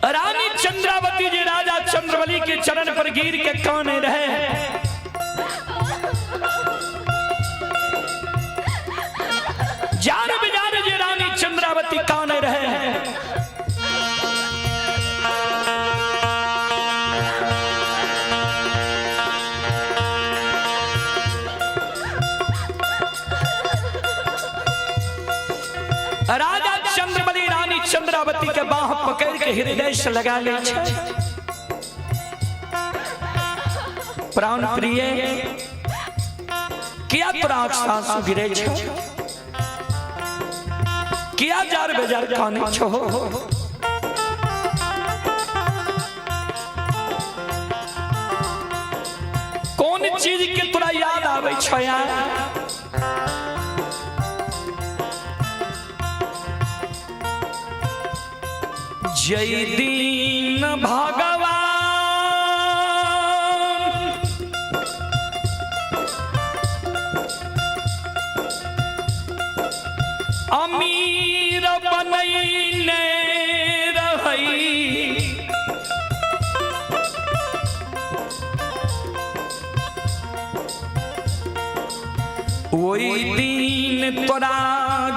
रानी चंद्रावती जी राजा चंद्रबली के चरण पर गिर के कान रहे हैं। जार बिजार जी रानी चंद्रावती कान रहे हैं। राजा चंद्रबली रानी चंद्रावती के बाह पकड़ के हृदय से लगा ले। प्राण प्रिय किया तोरा सासु गिरे छो, किया जार बेजार खाने छो। कौन चीज के तोरा याद आवे छो यार? जय दीन भगवान अमीर बनैले रहई, ओई दिन तोरा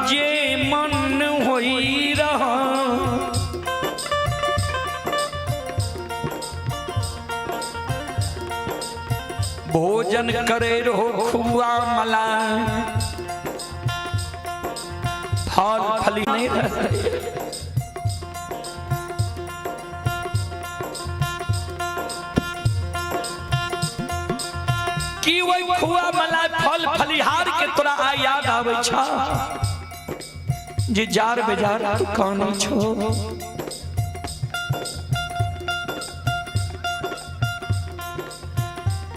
जे मन होई रहा। भोजन करे रहो खुआ मला, फल फली नहीं रहे। कि वही खुआ मलाई फल फलिहार के तोरा आ याद आवे छा जे जार बेजार तू कौन छो।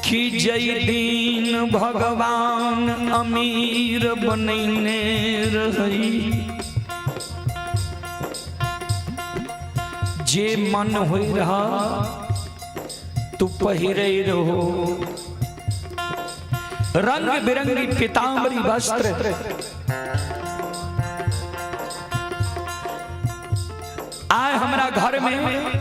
कि जय दिन भगवान अमीर बनैने रही जे मन होई रहा तू पहिरे रहो रंग बिरंगी पीतांबरी वस्त्र। आए हमरा घर में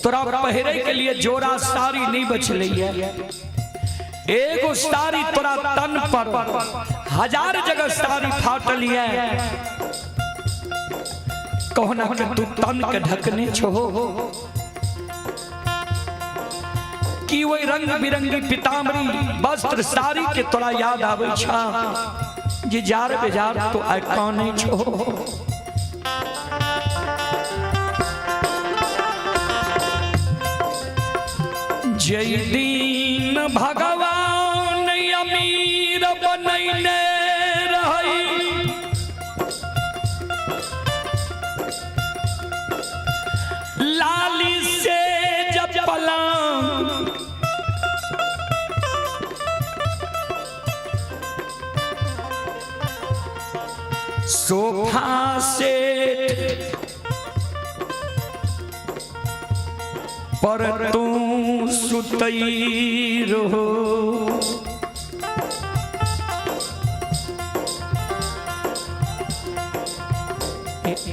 तोरा पहिरे के लिए जोड़ा साड़ी नहीं बचले है। एगो साड़ी तोरा तन पर 1000 जगह साड़ी फाटल है। कहना कि तू तन के ढकने छो कि वही रंग बिरंगी पीतांबरी वस्त्र साड़ी के तोरा याद आवे छा जे जार बेजार तो आइ कौन छो। जय दिन भगवान अमीर बनैने रही लाली से जब पलंग सोफा सेट पर तू सुतई रहो।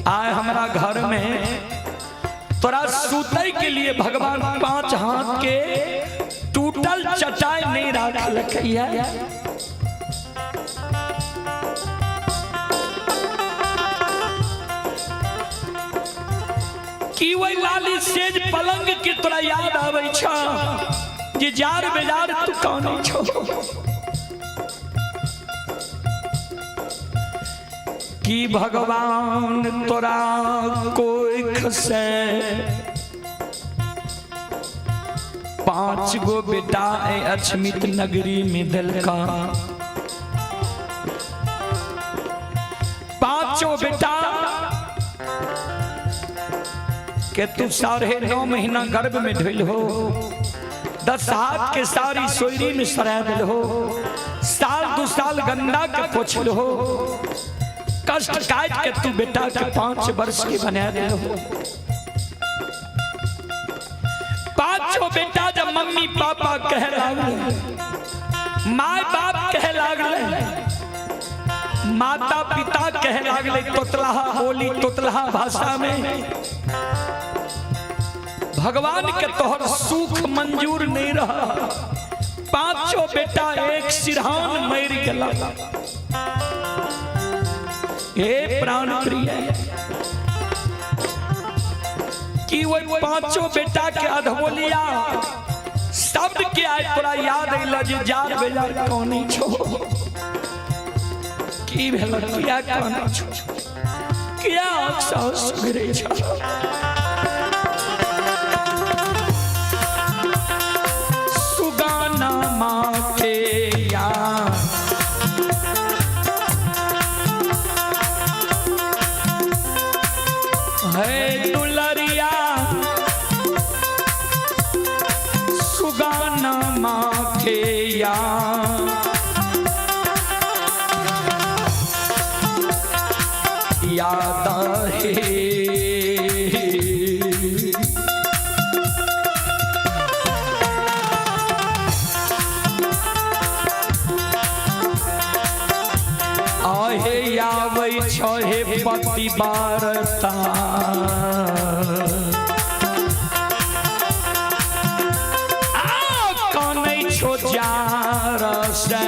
आए हमारा घर में तोरा सुतई के लिए भगवान 5 हाथ के टूटल चटाई नहीं रखल। कि वही लाली सेज पलंग के तोरा याद आवे छा जे जार बेजार तू कौन छो। कि भगवान तोरा कोई खसे 5 गो बेटा अछमित नगरी में दिलका 5 बेटा के तू 9.5 महीना गर्भ में ढोल हो 10 हाथ के सारी सोयरी में सरा दिल हो साल 2 साल गंदा के पोछल हो कष्ट काट के तू बेटा के 5 वर्ष की बना दिल हो। 5 बेटा जब मम्मी पापा कह लागले माय बाप कह लागले माता पिता कह लागले तोतलाहा बोली तोतलाहा भाषा में भगवान के तोहर सुख मंजूर नहीं रहा। 5 बेटा एक सिरहान मर गला। हे प्राण प्रिय कि वो 5 बेटा के अधमोलिया शब्द के आए तोरा याद अइला जे जार बेजार कौन छो। की भेल किया कौन छो किया अक्सर सुगरे छो। याद आहे आवे छहे पति बारता कनै छो जार से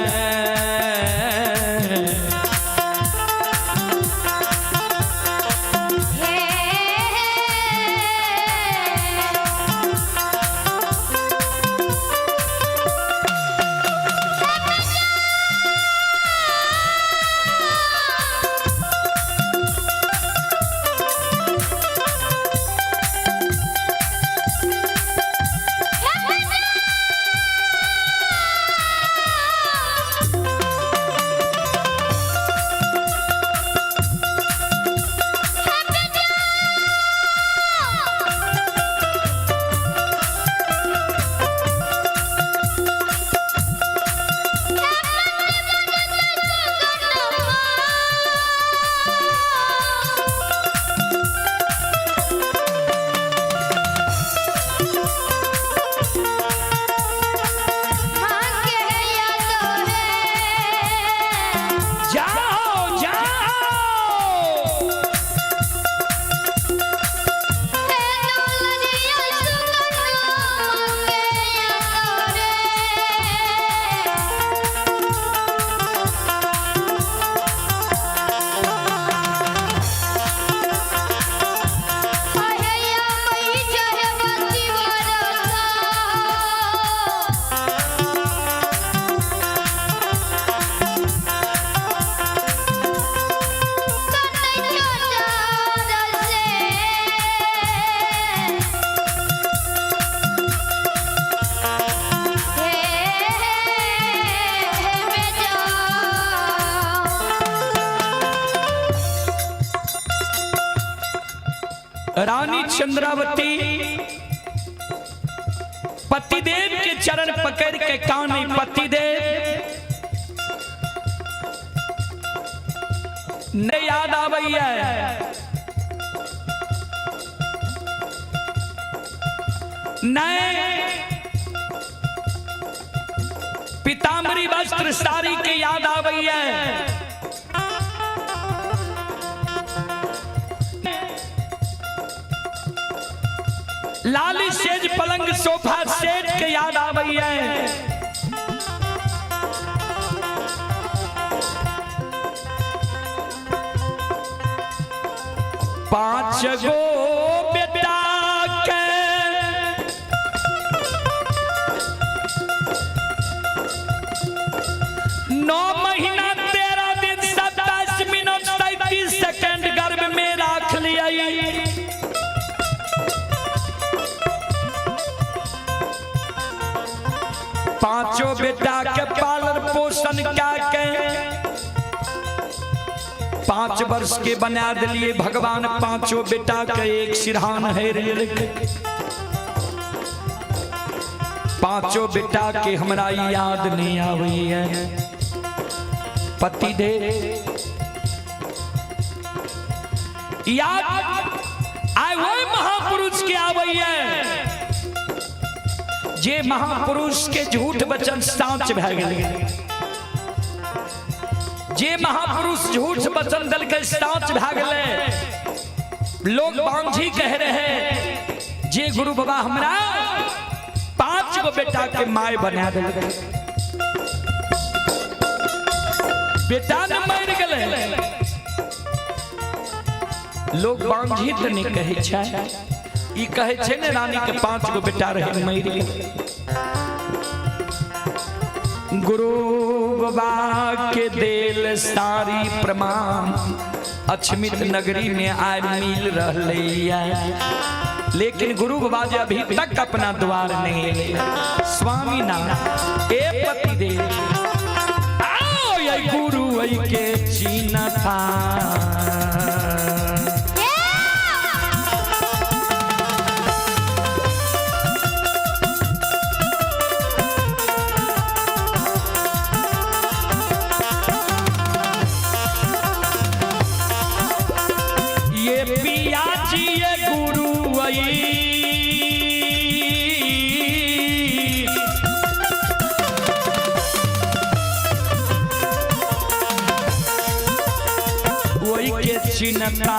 रानी चंद्रावती पतिदेव के चरण पकड़ के कानी, पतिदेव ने याद आवैया नए पीताम्बरी वस्त्र साड़ी के याद आवैया, लाली सेज पलंग सोफा सेट के याद आवैया, पांच गो बेटा के 9 महीना 13 दिन 27 मिनट 37 सेकंड गर्भ में रख लिया। पांचों बेटा के पालन पोषण करके 5 वर्ष के बना दिलिए भगवान। पांचों बेटा के एक सिरहान है रे, पांचों बेटा के हमरा याद नहीं आवी है। पति दे याद आए वो महापुरुष के आवी है, जे महापुरुष के झूठ वचन साँच भै गेलै, जे महापुरुष झूठ वचन दल के साँच भै गेलै। लोग बांझी कह रहे जे गुरु बाबा हमरा 5 गो बेटा के माय बना दे, बेटा न मर गेलै। लोग बांझी तो नहीं कहे छै, ई कहे छै ने रानी के 5 गो बेटा रहे मर गेलै। गुरु बाबा के देल सारी प्रमाण अछमित नगरी में आय मिल रही, लेकिन गुरु बाबा जी अभी तक अपना द्वार नहीं ले। स्वामी नाम ए पति दे आओ ये गुरु आई के चीना था, वही के चिन्हता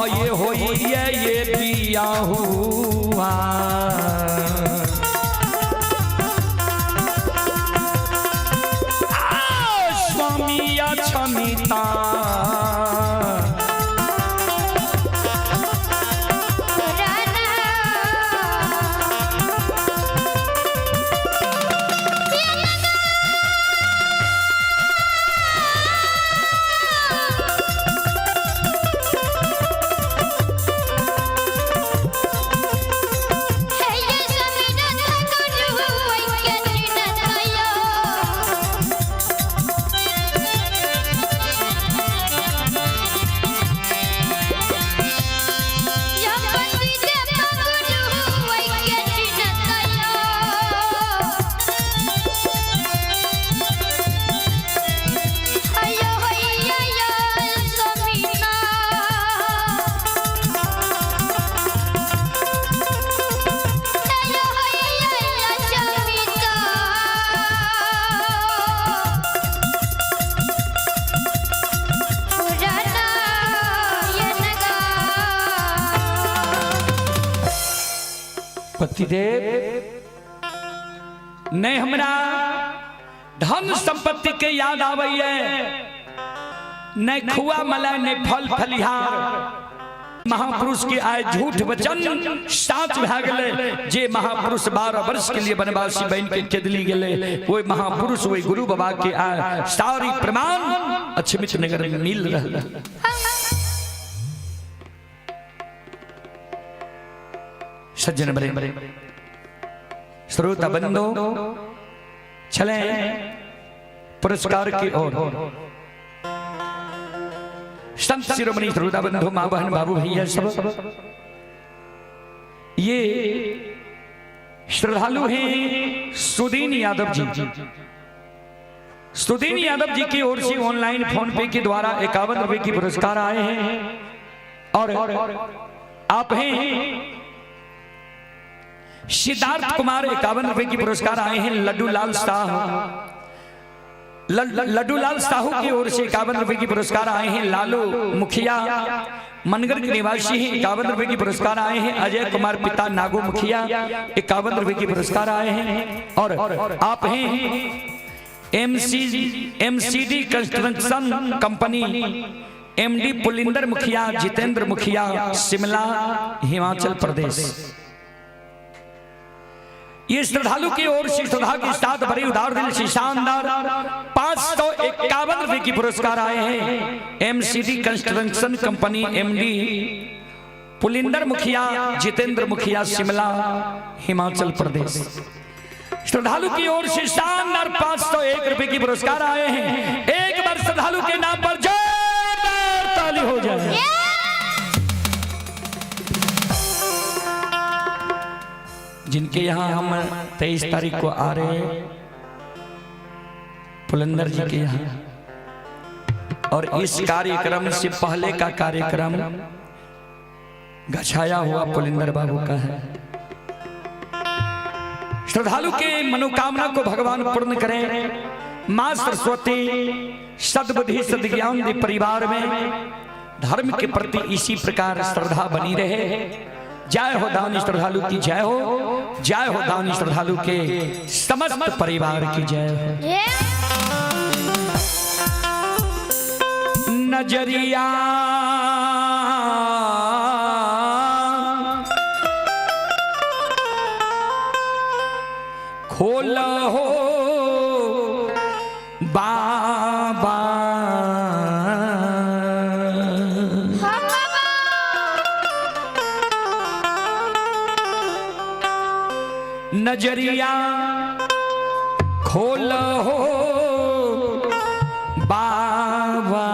ये हो ये पिया हुआ स्वामी अछमिता पतिदेव नहीं हमरा धन संपत्ति के याद आवे, नहीं खुआ मलाई नहीं फल फलिहार। महापुरुष के आय झूठ वचन साँच भै गेलै। जे महापुरुष 12 वर्ष के लिए वनवासी बन के केदली गेलै, वो महापुरुष वही गुरु बाबा के आय सारी प्रमाण अछमित नगर में मिल रहा। सज्जन बरे श्रोता बंदो चले पुरस्कार की ओर। संत शिरोमणि श्रोता बंधु मां बहन बाबू भैया सब ये श्रद्धालु हैं सुदीन यादव जी। सुदीन यादव जी की ओर से ऑनलाइन फोन पे के द्वारा 51 रुपए की पुरस्कार आए हैं और आप हैं सिद्धार्थ कुमार 51 रुपए की पुरस्कार आए हैं। लड्डू लाल साहू लड्डू लाल साहू की ओर से 51 रुपए की पुरस्कार आए हैं। लालू मुखिया मनगर के निवासी हैं 51 रुपए की पुरस्कार आए हैं। अजय कुमार पिता नागो मुखिया 51 रुपए की पुरस्कार आए हैं और आप हैं एमसीडी कंस्ट्रक्शन कंपनी एमडी पुलिंदर मुखिया जितेंद्र मुखिया शिमला हिमाचल प्रदेश। ये श्रद्धालु की ओर से श्रद्धा के साथ बड़े उदार दिल से शानदार 551 रुपए की पुरस्कार आए हैं। एमसीडी कंस्ट्रक्शन कंपनी एमडी पुलिंदर मुखिया जितेंद्र मुखिया शिमला हिमाचल प्रदेश। श्रद्धालु की ओर से शानदार 501 रुपए की पुरस्कार आए हैं। एक बार श्रद्धालु के नाम पर जोरदार ताली हो जाए। जिनके यहाँ हम 23 तारीख को आ रहे हैं पुलिंदर जी के यहाँ और इस कार्यक्रम से पहले का कार्यक्रम गछाया हुआ पुलिंदर बाबू का है। श्रद्धालु के मनोकामना को भगवान पूर्ण करें। मां सरस्वती सद्बुद्धि सद्ज्ञान दे परिवार में धर्म के प्रति इसी प्रकार श्रद्धा बनी रहे। जय हो दानी श्रद्धालु की जय हो, जय हो दानी श्रद्धालु के समस्त परिवार की जय हो। नजरिया खोल हो बाबा नजरिया खोल हो बाबा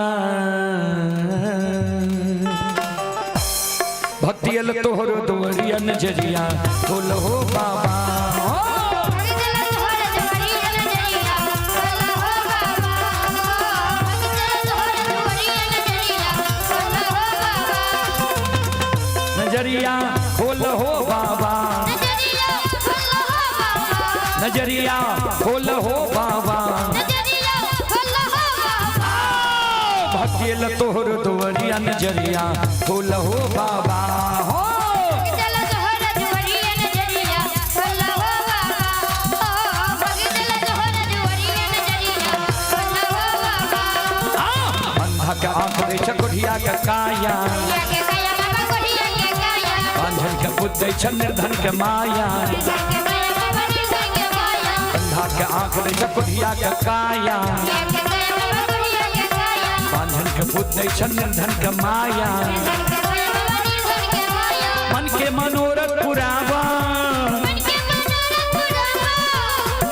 भक्तियल तोहर दुआरिया नजरिया खोल हो बाबा। नजरिया खोल हो बाबा नजरिया खोल हो बाबा भक्तियल तोहर दुआरिया नजरिया खोल हो बाबा हो। अंधा के आंख दे चकोढ़िया के काया बांधन के बुद्धि छ निर्धन के माया। अंधा के आंख दे चकोढ़िया के काया बांधन के बुद्धि छ निर्धन के माया। मन के मनोरथ पुरावा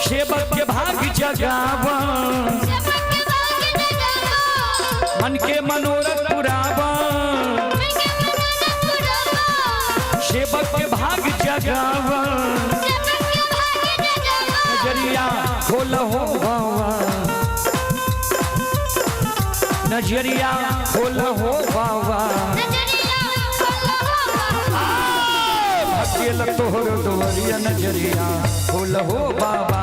सेवक के भाग जगावा। मन के मनोरथ पुरावा सेवक के भाग जगावा। नजरिया खोल हो बाबा नजरिया खोल हो बाबा भक्तियल तोहर दुआरिया नजरिया खोल हो बाबा।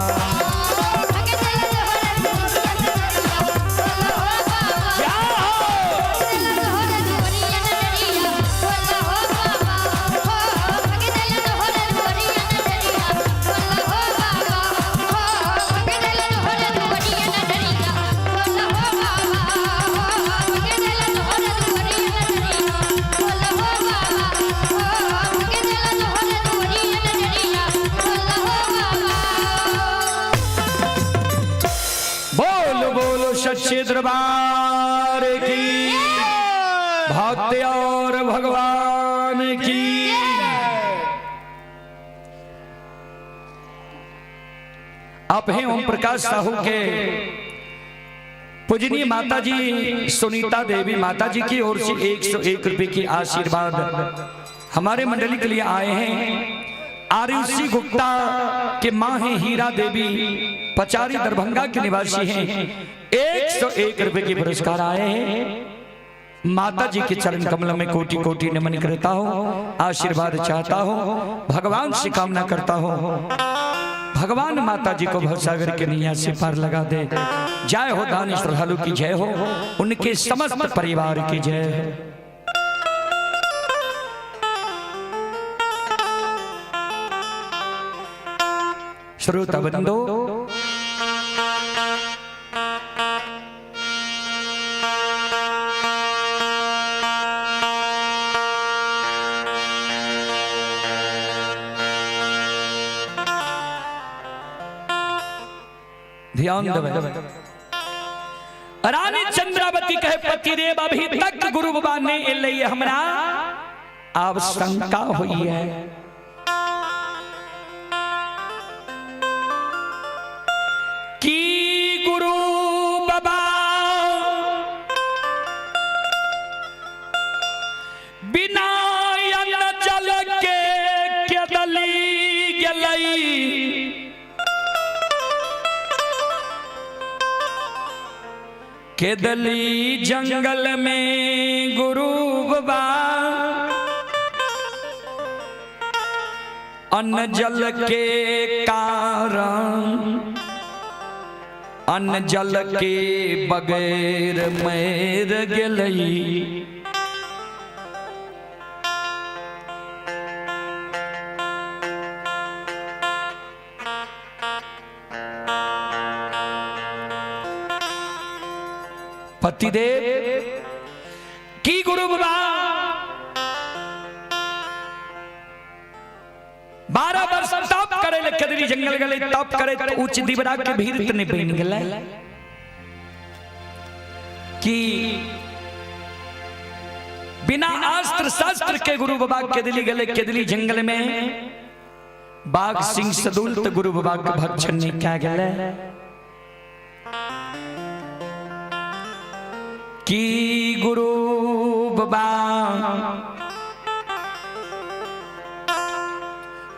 सच्चे दरबार की भक्त और भगवान की आप हैं ओम प्रकाश साहू के पूजनीय माता जी सुनीता देवी माता जी की ओर से 101 रुपए की आशीर्वाद हमारे मंडली के लिए आए हैं। आरुषि गुप्ता के मां हैं हीरा देवी, पचारी दरभंगा के निवासी हैं। 101 रुपए के पुरस्कार आए हैं। माता जी के चरण कमल में कोटि कोटि नमन करता हूँ, आशीर्वाद चाहता हूँ, भगवान से कामना करता हूँ भगवान माता जी को भवसागर के नैया से पार लगा दे। जय हो दानी श्रद्धालु की जय हो, उनके समस्त परिवार की जय हो। श्रोता बंदो, ध्यान देवे। रानी चंद्रावती कहे पति देव अभी तक गुरु बाबा ने एलैये हमरा आब शंका हुई है। कि गुरु बाबा बिना अन्न जल के केदली गेलई, केदली जंगल में गुरु बाबा अन्न जल के कारण, अन्न जल के बगैर मर गेलई। पतिदेव की गुरु बाबा 12 वर्ष तप करे ले केदली जंगल गले, तप करे तो उच्च दिवरा के भीतर इतने बन गए कि बिना अस्त्र शस्त्र के गुरु बाबा केदली गले, केदली जंगल में बाघ सिंह सदुल्त गुरु बाबा के भक्षण नहीं क्या गले। कि गुरु बाबा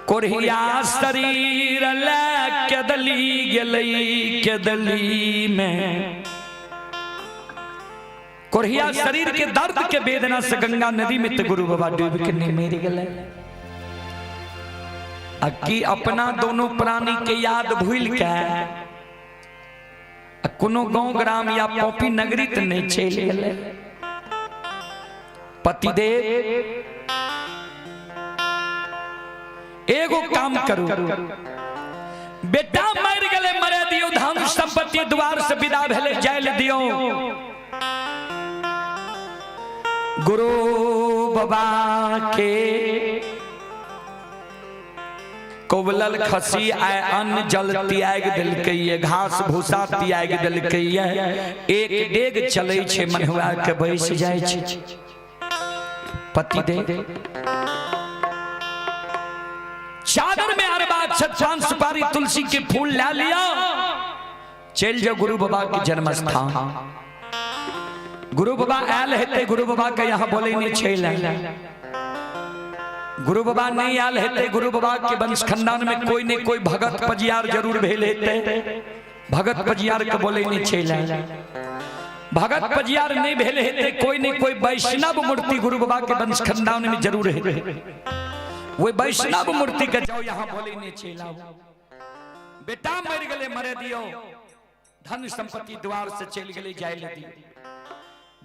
कोरिया शरीर ले केदली गेलई, केदली में कोरिया शरीर के दर्द के वेदना से गंगा नदी में तो गुरु बाबा डूब के नहीं मर गए। कि अपना दोनों प्राणी के याद भूल के कोनो गांव ग्राम या पोपी नगरी तो नहीं चल गए। पतिदेव एगो काम करू, बेटा मर गए मरे दियो, धन संपत्ति द्वार से विदा भेले जाइल दियो। गुरु बाबा के कोवलल खसी आय अन्न जल त्याग दिलकैये, घास भूसा त्याग दिलकैये। एक डेग चलै छे मनहुआ के बैस जाय छे। पति दे चादर में अरबा छछान सुपारी तुलसी के फूल ला लिया, चल जाओ गुरु बाबा के जन्म स्थान। गुरु बाबा आयल हेते, गुरु बाबा के यहाँ बोले नहीं छेला। गुरु बाबा नहीं आयल हेते, गुरु बाबा के वंश खानदान में कोई ने कोई भगत पजियार जरूर भेल हेते। भगत पजियार के बोले नहीं छेला। भगत पजियार नहीं भेल हेते, कोई ने कोई वैष्णव मूर्ति गुरु बाबा के वंश खानदान में जरूर है। वो वैष्णव मूर्ति के जाओ यहाँ बोले नहीं छेला। बेटा मर गले मरे दियो, धन संपत्ति द्वार से चल गले जाए ले दियो।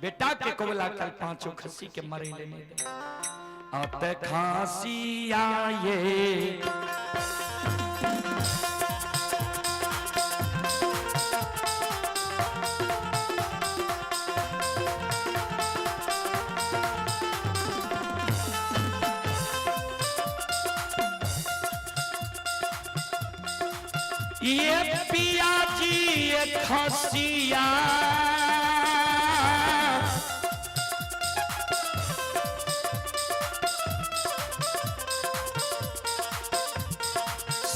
बेटा के कोवला कल पांचों खसी के मरे लेने दे। अब खांसी आए ये पिया जी ये खांसिया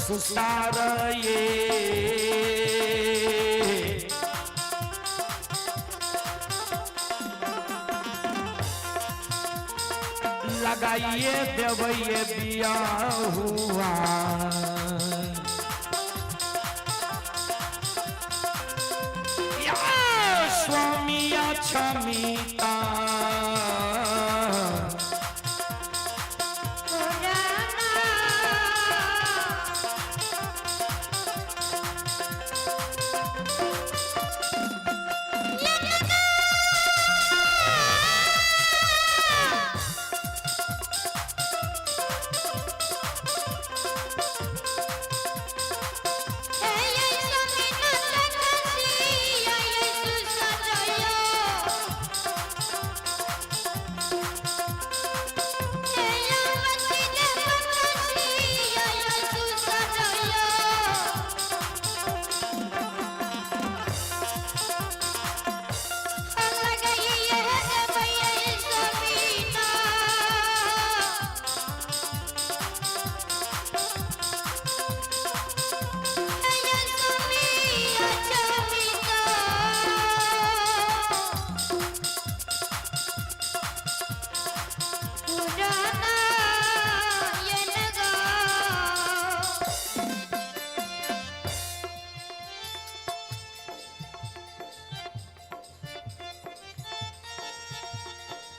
सुसार ये लगाइए देवैये दिया हुआ या स्वामी क्षमिता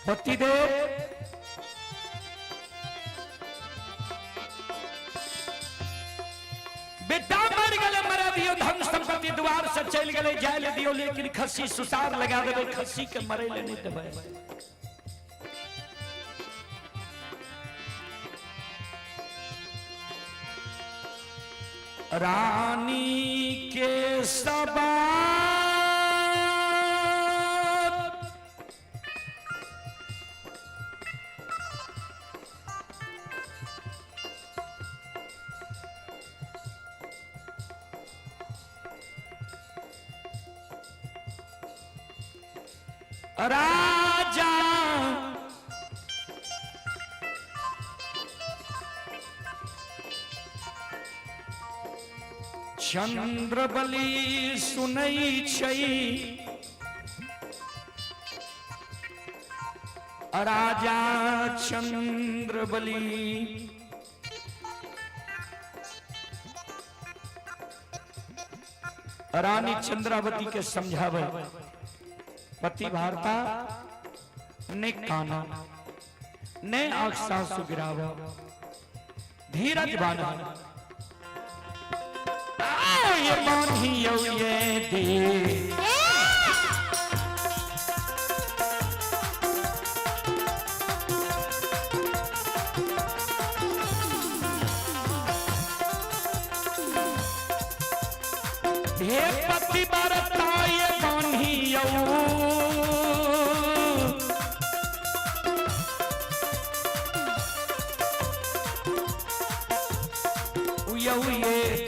पतिदेव बेटा मर गए मरा दियो धन संपत्ति द्वार से चल गए जाय दियो लेकिन खस्सी सुसार लगा देवे खस्सी के मरे ले नहीं देवे रानी के सबा राजा चंद्रबली सुनई छई राजा चंद्रबली रानी चंद्रावती के समझावे पति भारता ने काना ने आक्सा सुगिरावा धीरज बाना ये बानी ये दे हे पति भारता ये बानी ये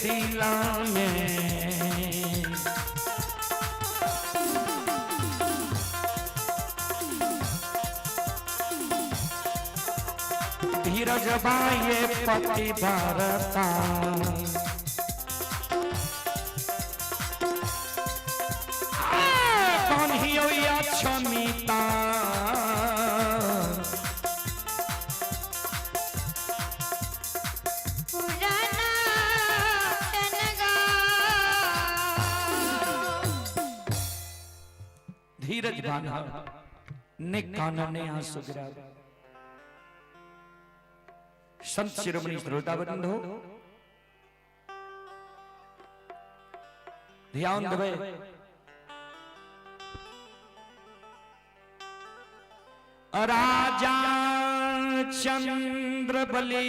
दिला में धीरज बाये पति भारता कौन ही क्षमिता धीरज बांधा ने काना ने आंसू गिरा संत शिरोमणि श्रोता बंधु ध्यान देवे राजा चंद्रबली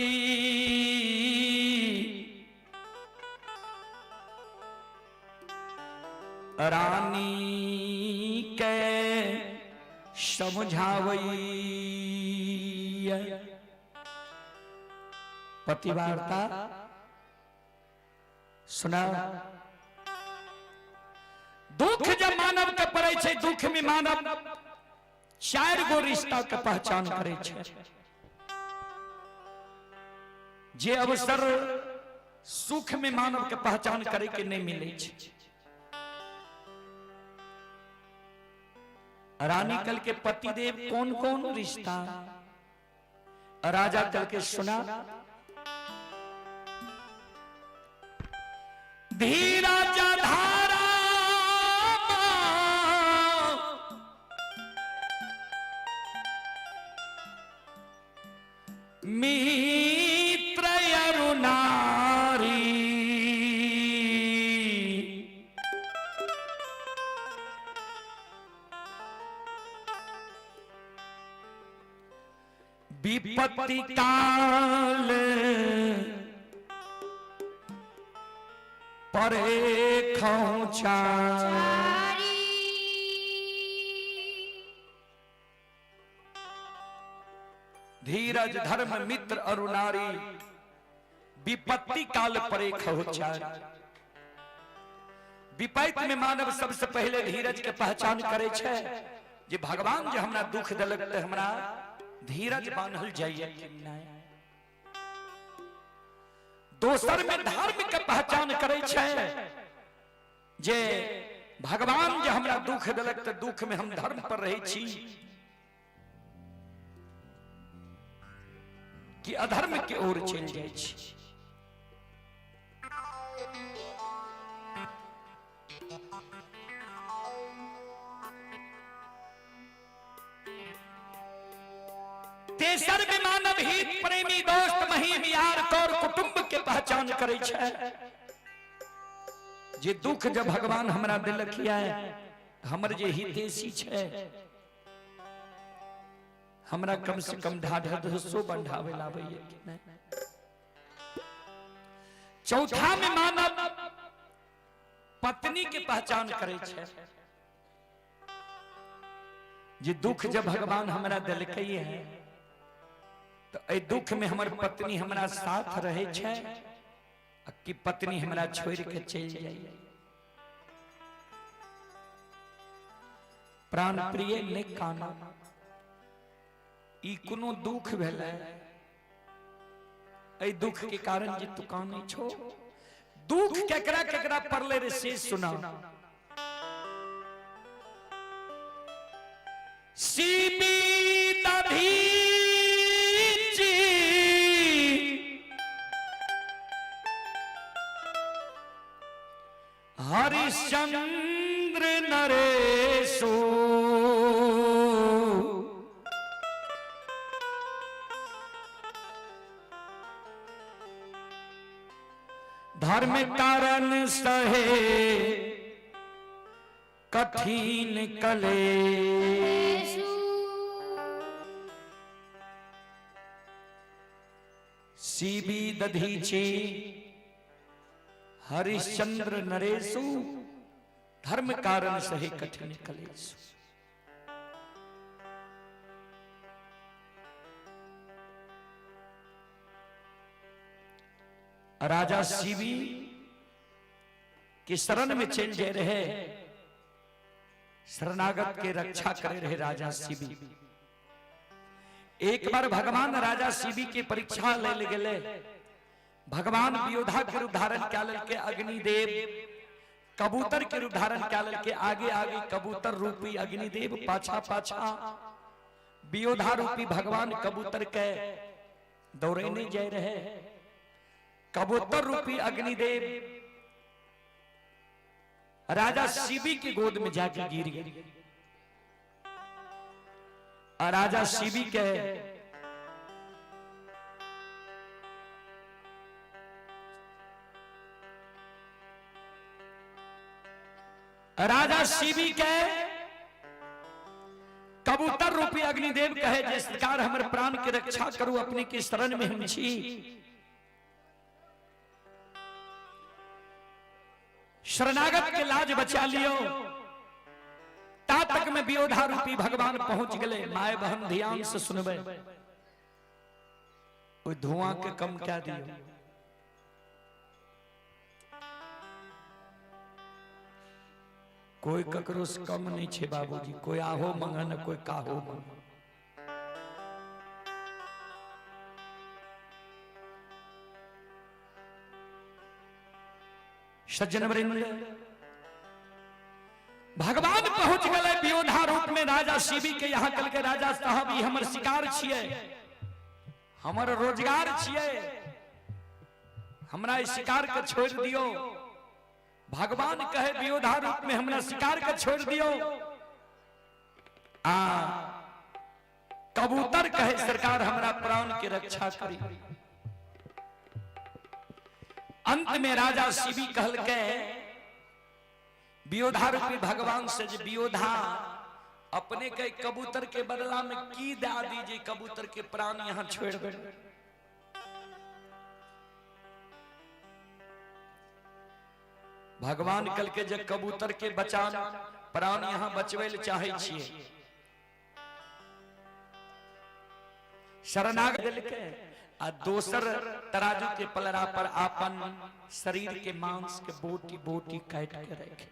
रानी के समझावई पतिवार्ता सुना दुख जब मानव के पड़े छे दुख में मानव चार गो रिश्ता के पहचान करे छे जे अवसर सुख में मानव के पहचान करे के नहीं मिले छे। रानी कल के पतिदेव कौन कौन रिश्ता, राजा कल के सुना, धीरज धारा मित्र अरुणारी, विपत्ति काल परे खौचा, धीरज धर्म मित्र अरुणारी, विपत्ति काल परे खौचा। विपत्ति में मानव सबसे पहले धीरज के पहचान करे छे, जे भगवान जे हमरा दुख देलक त हमरा धीरज बांधल जाइए। दोसर में धर्म के पहचान करे छे, जे भगवान जे हमरा दुख देलक त दुख में हम धर्म पर रहे छी कि अधर्म के ओर चल जाए छी। तेसर में मानव हित प्रेमी दोस्त महीम यार और कुटुंब के पहचान करे छे, जे दुख जब भगवान हमरा दिलक है, हमर जे हितेशी छे हमरा कम से कम ढाढो बंधावे लावे कि नहीं। चौथा में मानव पत्नी के पहचान करे छे, जे दुख जब भगवान हमरा दिलक है तो ए दुख में हमर पत्नी हमरा साथ रहे छे कि पत्नी हमरा छोड़ के चल जाए। प्राण प्रिय ने काना ई कोनो दुख भेले, ए दुख के कारण जे तू कानै छो, दुख केकरा केकरा पड़ले रे से सुना। सीबी दधी हरिश्चंद्र नरेशो, धर्म कारण सहे कठिन कलेश, सीबी दधीची हरिश्चंद्र नरेशु, धर्म कारण सहे कठिन कलेश। राजा सीबी के शरण में चल जाए रहे, शरणागत के रक्षा करे रहे राजा सीबी। एक बार भगवान राजा सीबी की परीक्षा ले गए, भगवान वियोधा के रूप धारण के अग्निदेव कबूतर के रूप धारण के आगे आगे कबूतर रूपी अग्निदेव, पाछा पाछा वियोधा रूपी भगवान कबूतर के दौड़ने जा रहे। कबूतर रूपी अग्निदेव राजा सीबी की गोद में जाके गिर गए। राजा सीबी के कबूतर रूपी अग्निदेव कहे, जे सरकार हमर प्राण के रक्षा करू, अपने के शरण में हम छी। शरणागत के लाज बचा लियो। ता तक में वियोधा रूपी भगवान पहुंच गए। माए बहन ध्यान से सुनबे, कोई धुआं के कम क्या दियो। कोई ककरो से कम नहीं छे बाबूजी, कोई आहो मंगन कोई काहो मंगन। सज्जन वृंद, भगवान पहुंच गए वियोधा रूप में राजा शिवी के यहाँ। कल के राजा साहब ई हमर शिकार छिए, हमर रोजगार छिए, हमरा इस शिकार के छोड़ दियो। भगवान कहे वियोधा रूप में हमरा शिकार के छोड़ दियो। कबूतर कहे सरकार हमरा प्राण के रक्षा करी। अंत में राजा शिवी कहल के वियोधा रूपी भगवान से, वियोधा अपने के कबूतर के बदला में की दे दीजिए, कबूतर के प्राण यहां छोड़ दे। भगवान कल के जब कबूतर के बचान प्राण यहां बचवे चाहे छिए, शरणागत दिल के आ दोसर तराजू के पलड़ा पर आपन शरीर के मांस के बोटी बोटी काट के रखे।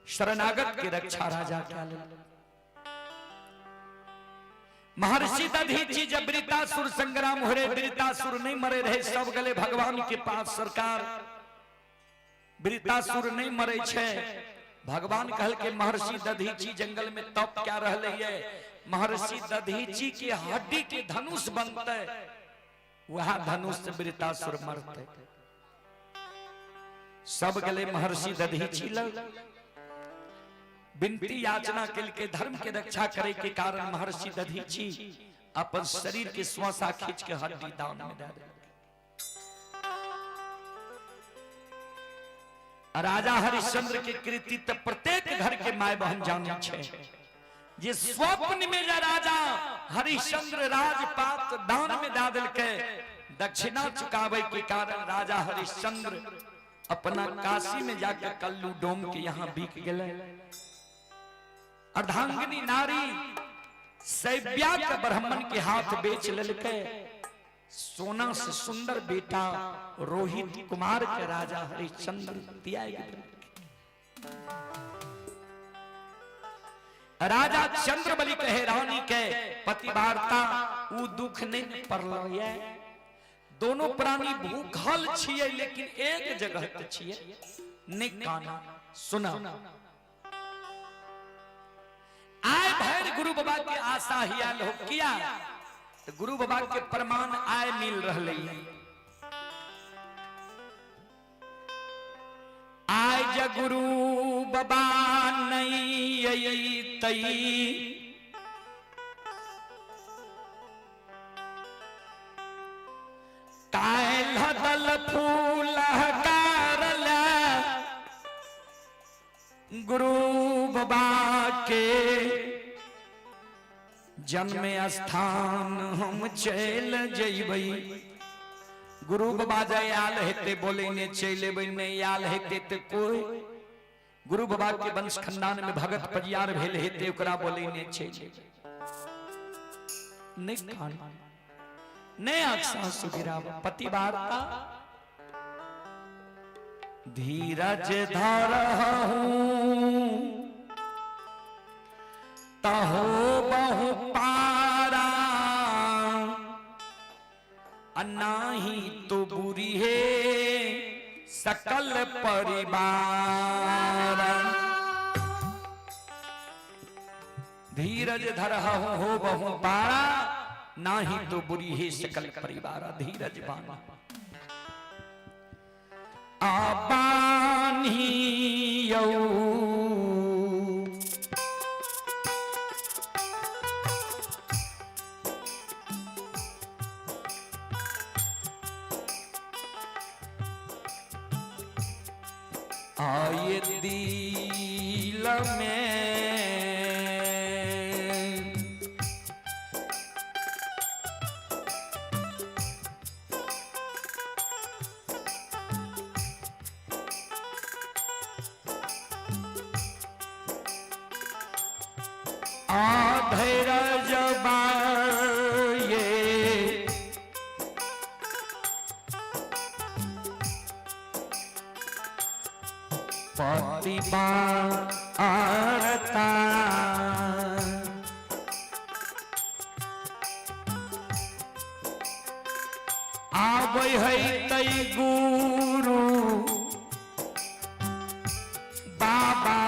शरणागत की रक्षा राजा क्या ले। महर्षि दधीचि जब वृत्तासुर संग्राम हो रहे, वृत्तासुर नहीं मरे रहे, सब गले भगवान के पास। सरकार वृत्तासुर नहीं मरे छे। भगवान कहल के महर्षि दधीचि जंगल में तप क्या रहले है, महर्षि दधीचि के हड्डी के धनुष बनते, वह धनुष से वृत्तासुर मरते। सब गले महर्षि दधीचि लग विनती याचना के धर्म के रक्षा करे के कारण महर्षि दधीचि अपन शरीर के श्वासा खींच के हड्डी दान में दे दे। राजा हरिश्चंद्र के कृतित्व प्रत्येक घर के माय बहन जाने छे। जे स्वप्न में राजा हरिश्चंद्र राजपात दान में दे दिल के, दक्षिणा चुकावे के कारण राजा हरिश्चंद्र अपना काशी में जाकर कल्लू डोम के यहाँ बिक गए। अर्धांगिनी नारी सैव्या के ब्राह्मण के हाथ बेच लेके सोना से सुंदर बेटा रोहित कुमार के राजा हरिश्चंद्र दिया। राजा चंद्रबली कहे रानी के पतिवार्ता उ दुख नहीं पड़लो ये। दोनों प्राणी भूखल छिए लेकिन एक जगह पे छिए। निकाना सुना आय भैर गुरु बाबा के आशा हियाल हो किया, तो गुरु बाबा के प्रमाण आय मिल रहे हैं। आय ज गुरु बाबा नहीं तई, कायल दल फूल कारल गुरु बाबा के जन्म स्थान हम चल जइबई। गुरु बाबा जय आल हेते बोले ने चले नहीं आल हेते ते कोई गुरु बाबा के वंश खानदान में भगत परियार भेल हेते ओकरा बोले ने चले निकान ने अक्सा सुगिराव। पतिवार्ता धीरज धरहूं तहो बहु पारा, नाही तो बुरी है सकल परिवार। धीरज धरहूं हो बहु पारा, नाही तो बुरी है सकल परिवार। धीरज बाना आबानी आये दिल में धैर्य जबाए प्रतिभा आरता आबै है तै गुरु बाबा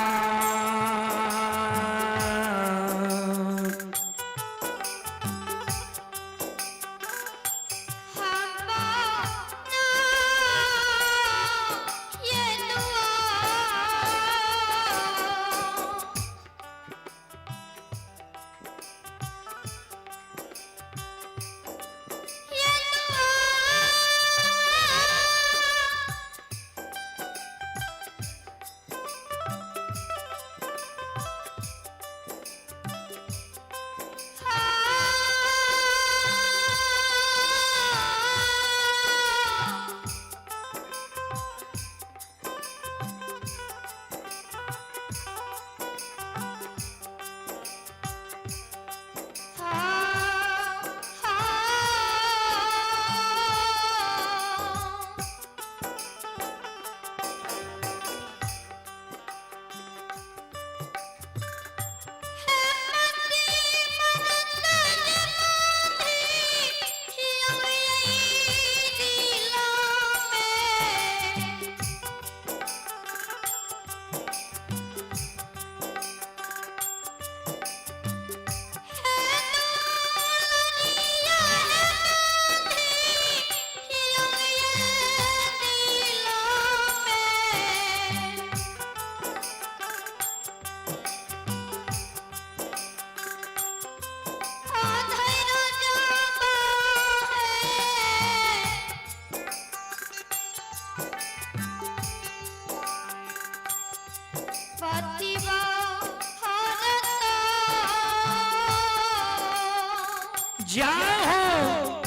जाओ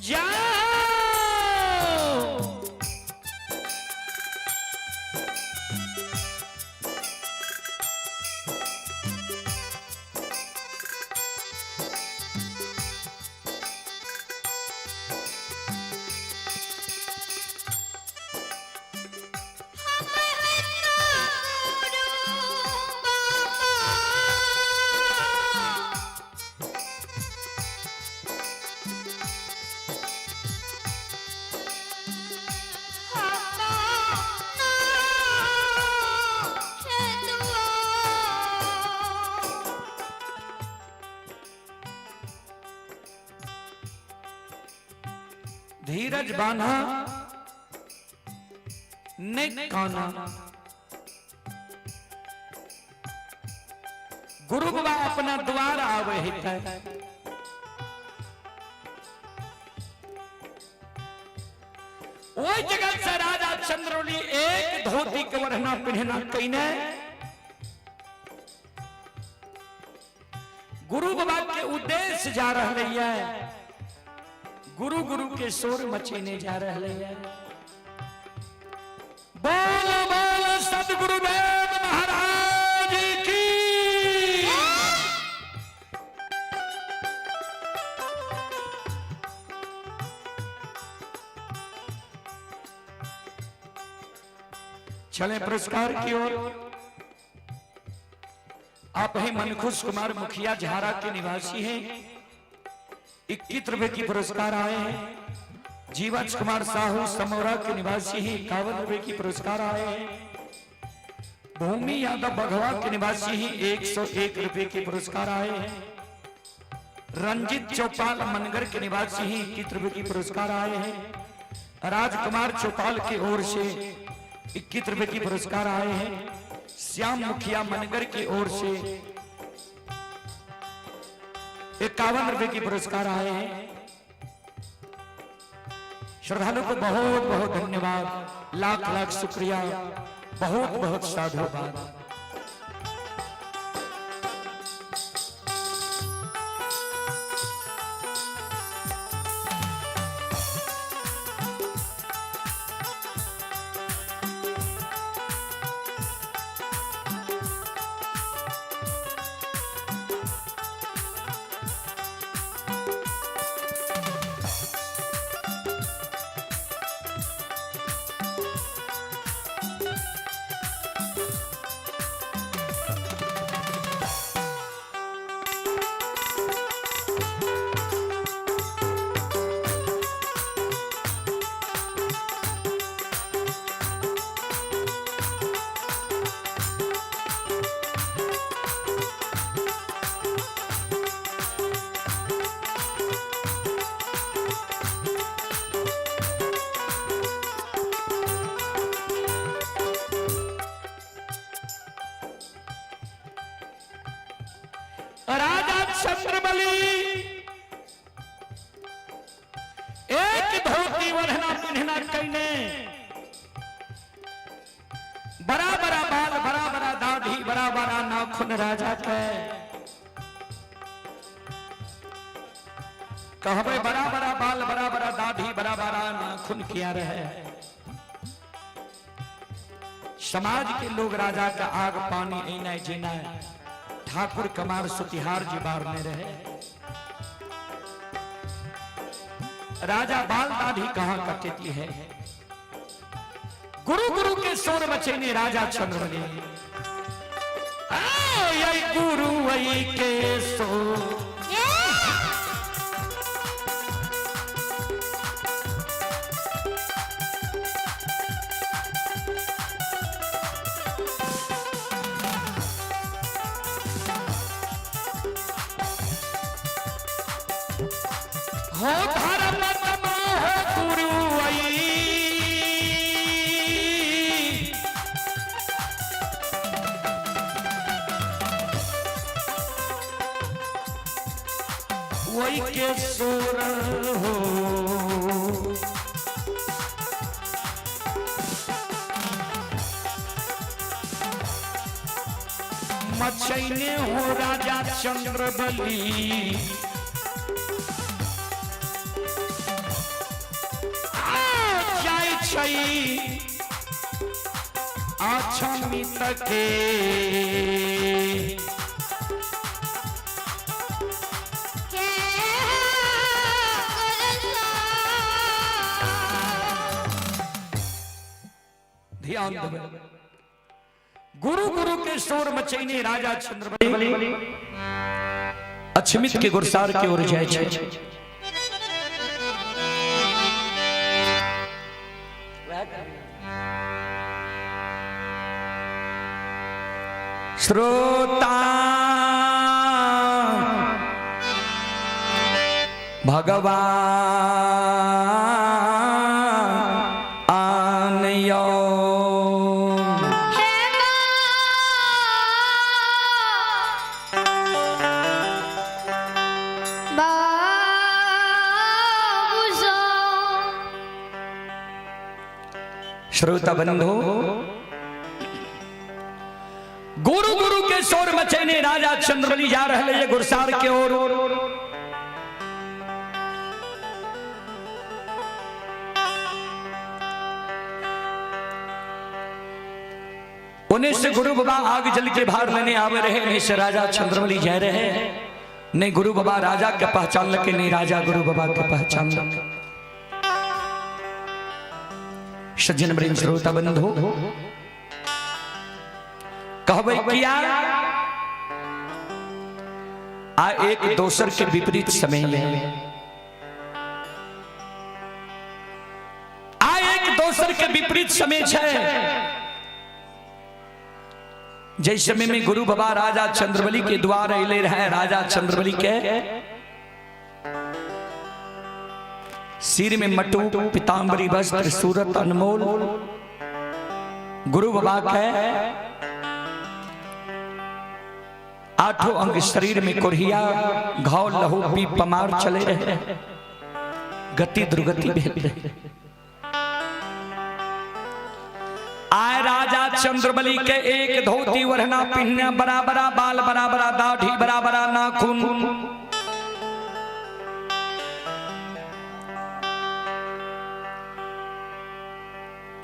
जाओ धीरज बांधा ने काना गुरु बाबा अपना द्वार आवे है ओई जगत से राजा चंद्रौली एक धोती के वरना पहना कईने गुरु बाबा के उद्देश्य जा रही है गुरु गुरु के शोर मचीने जा रहे हैं बोल बोल सदगुरुदेव महाराज की चले पुरस्कार की ओर आप ही मनखुश कुमार मुखिया झारा के निवासी हैं 21 रुपए की पुरस्कार आए हैं। जीवछ कुमार साहू समौरा के निवासी ही 51 रुपए की पुरस्कार आए हैं। भूमि यादव बघवा के निवासी ही 101 रुपए के पुरस्कार आए हैं। रंजित चौपाल मनगर के निवासी ही 21 रुपए की पुरस्कार आए हैं। राजकुमार चौपाल की ओर से 21 रुपए की पुरस्कार आए हैं। श्याम मुखिया मनगर की ओर से 51 रुपए की पुरस्कार आए हैं। श्रद्धालु को बहुत बहुत धन्यवाद, लाख लाख शुक्रिया, बहुत बहुत साधुवाद। चंद्रबली एक धोती वरना पिन्हना कहने, बड़ा बड़ा बाल, बड़ा बड़ा दाढ़ी, बड़ा बड़ा नाखून राजा के कहबे, बड़ा बड़ा बाल, बड़ा बड़ा दाढ़ी, बड़ा बड़ा नाखून किया रहे। समाज के लोग राजा का आग पानी ऐना जीना, ठाकुर कमार सुतिहार जी बार में रहे। राजा बाल दाढ़ी कहां कटती है। गुरु गुरु के शोर मचेने राजा चंद्रबली, गुरु वही के शोर हो धर्म हो गुरु वही के सोर हो। मचैने हो राजा चंद्रबली, अछमित के ध्यान देवे। गुरु गुरु के शोर मचैने राजा चंद्रबली अछमित के गुरसार के ओर जाय छै। श्रोता भगवान आनयो श्रोता बंधु, गुरु गुरु के शोर मचैने राजा चंद्रबली जा रहे हैं गुरसार के ओर। उन्हें से गुरु बाबा आग जल के बाहर लेने आवे रहे, नहीं से राजा चंद्रबली जा रहे हैं। नहीं गुरु बाबा राजा के पहचान लगे, नहीं राजा गुरु बाबा के पहचान लगे। सज्जन वृंद श्रोता बंधु, कहबे किया आ एक दोसर के विपरीत समय है। आ एक दोसर के विपरीत समय है। जैसे समय में गुरु बाबा राजा चंद्रबली के द्वार अले रहे, राजा चंद्रबली के सिर में मटू पीतांबरी वस्त्र सूरत अनमोल, गुरु बाबा के आठों अंग शरीर में कुरहिया घाव लहू पी पमार चले रहे, गति दुर्गति भेल रहे। आय राजा चंद्रबली के एक धोती वरना पिन्ने, बड़ा बड़ा बाल, बड़ा बड़ा दाढ़ी, बड़ा बड़ा नाखून।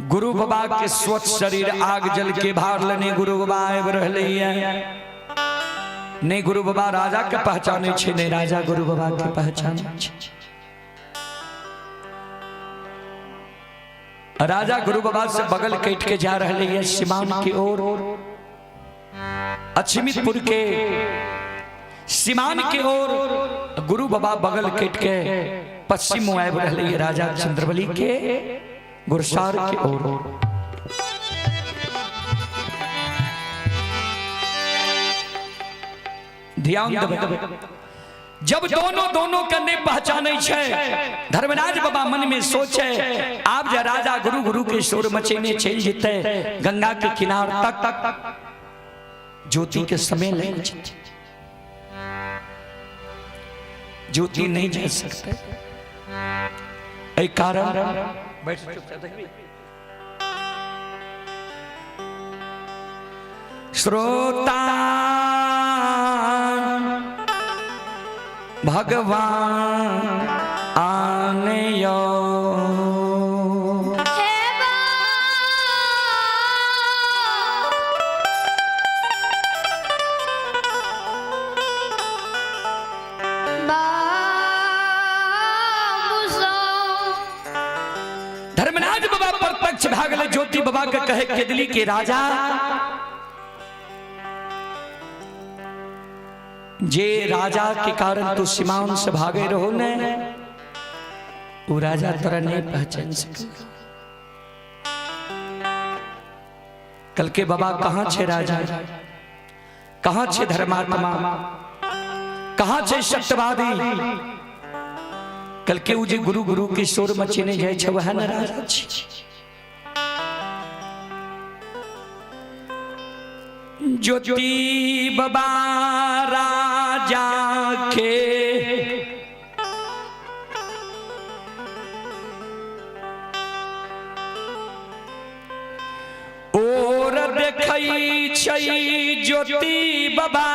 गुरु बाबा के स्वच्छ शरीर आग जल के भार लेने गुरु बाबा आए रहले। नहीं गुरु बाबा राजा के पहचाने छे, नहीं राजा गुरु बाबा के पहचाने छे। राजा गुरु बाबा से बगल कट के जा रहे हैं सीमान की ओर। अछमितपुर के सीमान की ओर गुरु बाबा बगल कट के पश्चिम में आए रहे हैं राजा चंद्रबली के गुरसार की ओर। ध्यान देवे, जब दोनों कन्ने पहचाने छे, धर्मराज बाबा मन में सोचे आप जा राजा गुरु गुरु के शोर मचेने चल जेते गंगा के किनार तक ज्योति के समय ले। ज्योति नहीं जा सकते। एक कारण बैठ श्रोता भगवान आनयो धर्मराज बाबा प्रत्यक्ष भागले ज्योति बाबा के कहे केदली के राजा जे राजा के कारण तू सीमाओं से भागे रहो ने वो राजा तोरा नहीं पहचान सके। कल के बाबा कहाँ छे राजा, कहाँ छे धर्मात्मा, कहाँ छे सत्यवादी। कल के उजे गुरु गुरु के शोर मचीने जाए छे वह न राजा छे। ज्योति बाबा राजा के और देखई छई ज्योति बाबा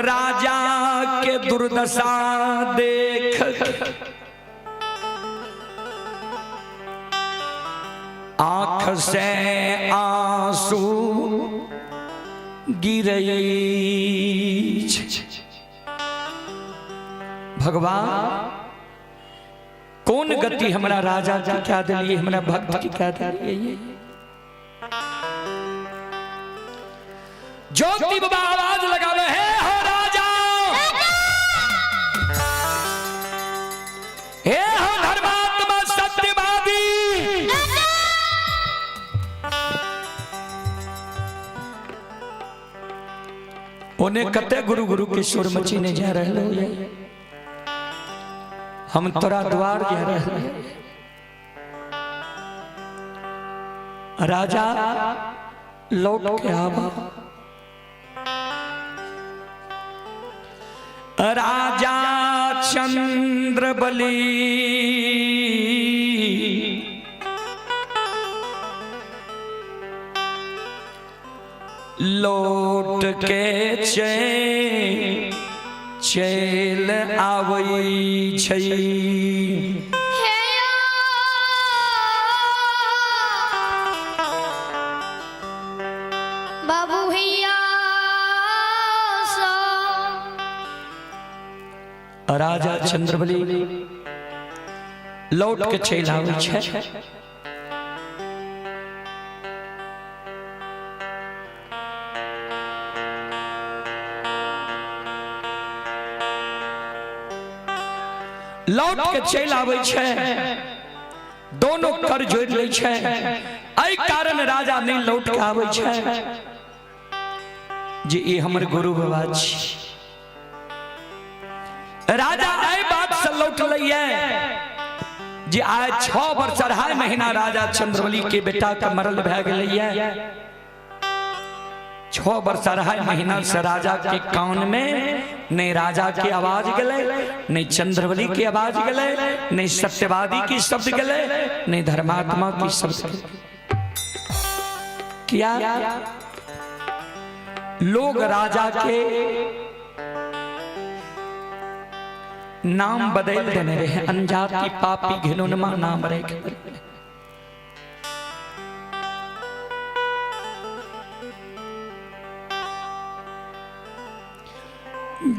राजा के दुर्दशा देख आंख से आंसू गिरई। भगवान कौन गति हमारा राजा की क्या दिली, हमारा भक्त की क्या दिली। ज्योति बाबा आवाज लगावे है हो राजा, हे हो धर्मात्मा सत्यवादी। उन्हें कते गुरु गुरु के सुर मचीने जा रहे हो, हम तोरा द्वार जा रहे हैं। राजा लौट के आवा। राजा चंद्रबली लौट के चैल आवई छई। बाबू भैया राजा चंद्रबली लौट के चैल आवई छे। लौट के चल आवे छे, दोनों कर जोड़ ले छे। एहि कारण राजा नहीं लौट के आवे छे जे ये हमर गुरु बाबा छी। राजा एहि बात से लौट लइए जे आज 6 वर्ष 2.5 महीना राजा चंद्रबली के बेटा के मरल भए गेलैया। 6 वर्ष 2.5 महीना से राजा के कान में नहीं राजा की आवाज गले, नहीं चंद्रबली की आवाज गले, नहीं सत्यवादी की शब्द गले, नहीं धर्मात्मा की शब्द गले। क्या लोग राजा के नाम बदल देने रहे, अनजाति पापी घिनौनमा नाम रहे।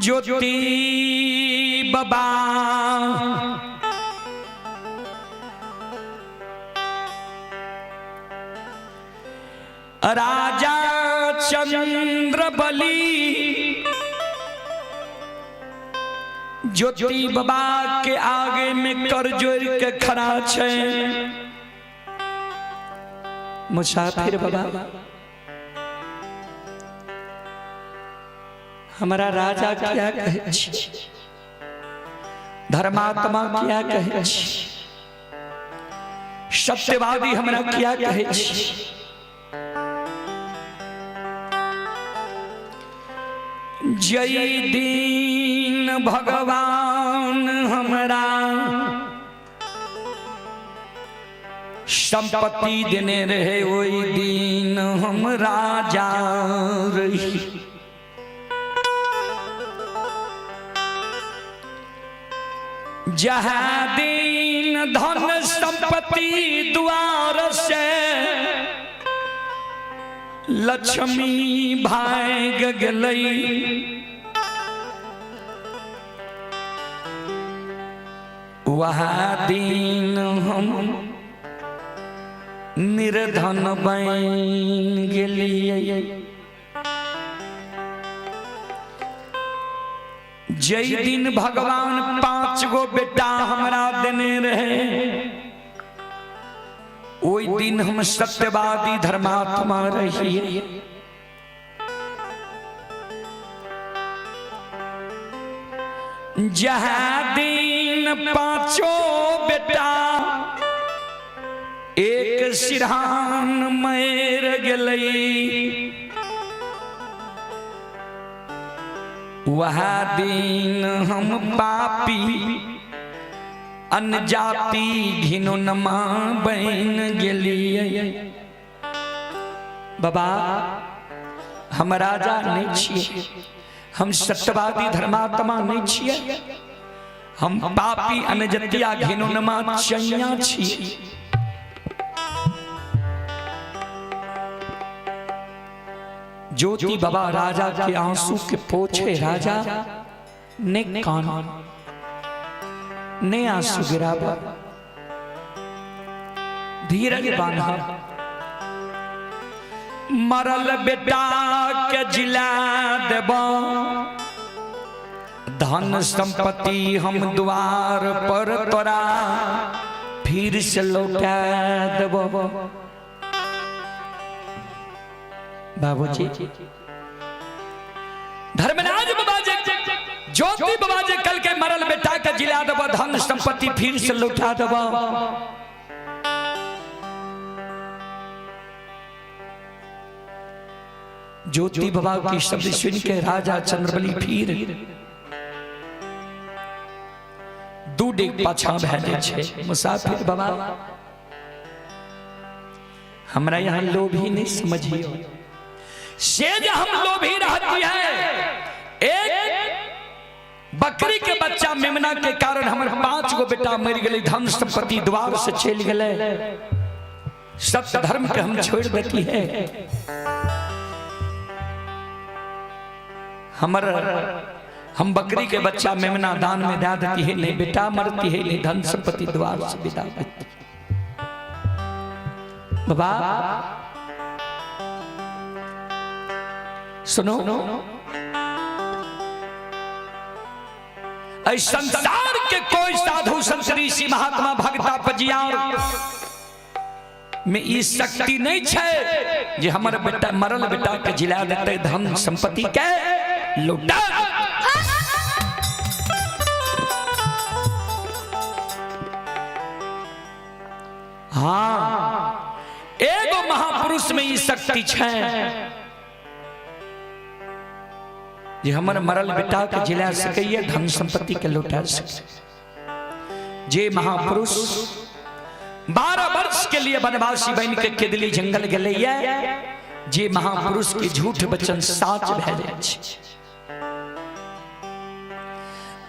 ज्योति बाबा राजा चंद्रबली ज्योति बाबा के आगे में कर जोड़ के खड़ा छे। मुसाफिर बाबा हमारा राजा क्या कहे छी, धर्मात्मा क्या कहे छी, सत्यवादी हमारा क्या कहे छी। जय दीन भगवान हमरा संपत्ति देने रहे, वही दिन हम राजा रही। जहाँ दिन धन संपत्ति द्वार से लक्ष्मी भाग गई, वहाँ दिन हम निर्धन बन गेलिए। जय दिन भगवान 5 गो बेटा हमरा देने रहे, ओई दिन हम सत्यवादी धर्मात्मा रहिए। जहाँ दिन 5 बेटा एक सिरहान मर गई, वह दिन हम पापी अनजाति घिनोनमा बन गेलिए। बाबा हम राजा नहीं छिए, हम सत्यवादी धर्मात्मा नहीं छिए, हम पापी अनजतिया घिनोनमा चैया छिए। ज्योति बाबा राजा के आंसू के पोछे राजा ने कान ने आंसू गिरावा, धीरज बांधा। मरल बेटा के जिला देबो, धन संपत्ति हम द्वार पर तोरा फिर से लौटा देबो। बाबूजी धर्मराज बाबा जी, ज्योति बाबा जी कल के मरल बेटा के जिला देबो, धन संपत्ति फिर से लौटा देबो। ज्योति बाबा की शब्द सुन के राजा चंद्रबली फिर दू डेग पाछा भेजे छे। मुसाफिर बाबा हमरा यहाँ लोभी नहीं समझियो, सेज हम लोभी रहती है। एक बकरी के बच्चा मेमना के कारण हमारे 5 गो बेटा मर गए, धन संपत्ति द्वार से चल गए, सत्य धर्म के हम छोड़ देती है। हम बकरी के बच्चा मेमना दान में दे देती है, नहीं बेटा मरती है, नहीं धन संपत्ति द्वार से विदा देती। बाबा सुनो, संसार के कोई साधु संत ऋषि महात्मा भक्ता पजियार में ई शक्ति नहीं छे जे हमर बेटा मरल बेटा के जिला देते, धन संपत्ति के लुटा। हाँ, एगो महापुरुष में ई शक्ति छे जे हमर मरल बेटा के जिला सके, धन संपत्ति के लौटा सके। जे महापुरुष 12 वर्ष के लिए वनवासी बन के केदली जंगल गले, जे महापुरुष के झूठ वचन साच भे जाय छै।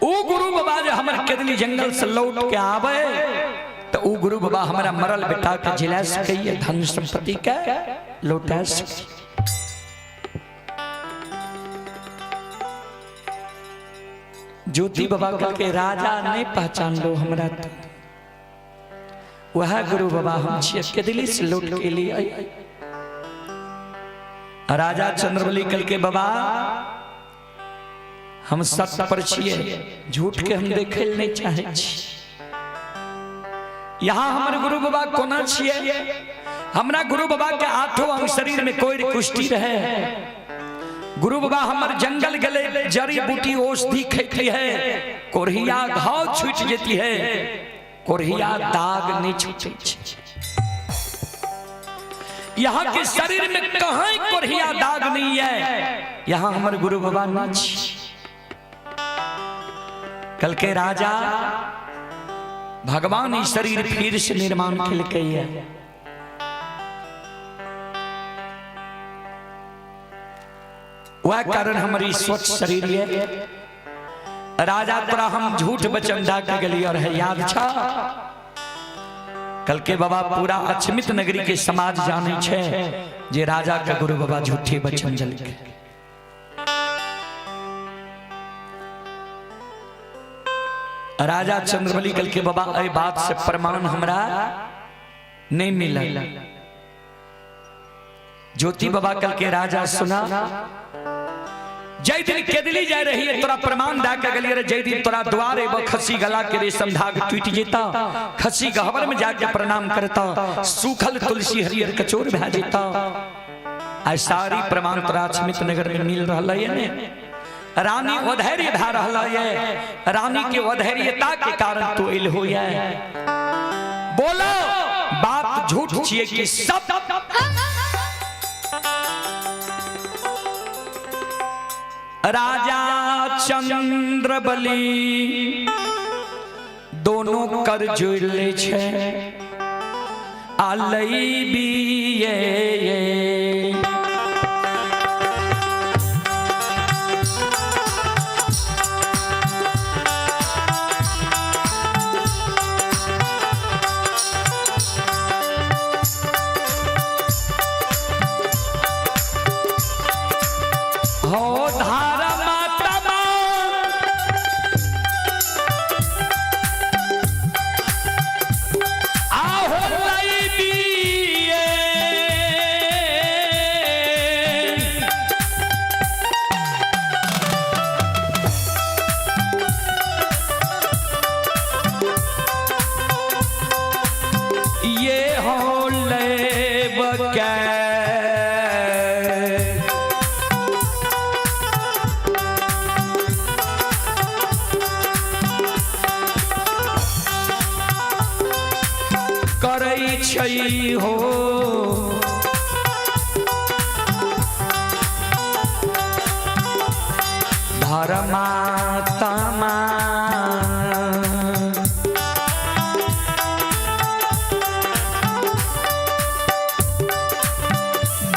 ओ गुरु बाबा जे हमर केदली जंगल से लौट के आवे तो ओ गुरु बाबा हमारा मरल बेटा के जिला सके, धन संपत्ति के लौटा सके। ज्योति बाबा के राजा नहीं पहचान लो हमरा, तो वह गुरु बाबा हम छिए, केदली से लौट के लिए राजा चंद्रबली कल के बाबा हम सत्य पर छिए, झूठ के हम देखे नहीं चाहे छी। यहाँ हमारे गुरु बाबा कोना छिए, हमरा गुरु बाबा के 8 अंग शरीर में कोई कुष्ठी रहे। गुरु बाबा हमार जंगल गले, जड़ी बूटी औषधि खेती है, कोरहिया घाव छूट जेती है, कोरहिया दाग नहीं छूटे। यहाँ के शरीर में कहीं कोरहिया दाग नहीं है। यहाँ हमारे गुरु बाबा नाच कल के राजा भगवान ही शरीर फिर से निर्माण खेल के है। वह कारण हमारी स्वच्छ शरीर है। राजा तोरा हम झूठ बचन दा के गली और है याद छा कल के बाबा पूरा अक्षमित नगरी के समाज जाने छे जे राजा के गुरु बाबा झूठे बचन जल के। राजा चंद्रबली कल के बाबा ए बात से प्रमाण हमरा नहीं मिला। ज्योति बाबा कल के राजा सुना जय दिन केदली जा रही है तोरा प्रमाण दा के गली रे जय दिन तोरा द्वारे वो खसी गला के रेशम धाग टूट जेता खसी गहवर में जाके प्रणाम करता सूखल तुलसी हरियर कचोर भा जेता। आ सारी प्रमाण तोरा अक्षमित नगर में मिल रहा है ने। रानी अधैर्य भा रहा है। रानी के अधैर्यता के कारण तो इल हो है। बोलो बात झूठ छिए कि सब राजा चंद्रबली दोनों कर जुड़ले छे आलई बिये हो धारा माता आहो लाई बिये ये हो ले बकै करई छई हो धर्मात्मा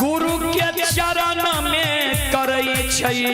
गुरु के चरण में करई छई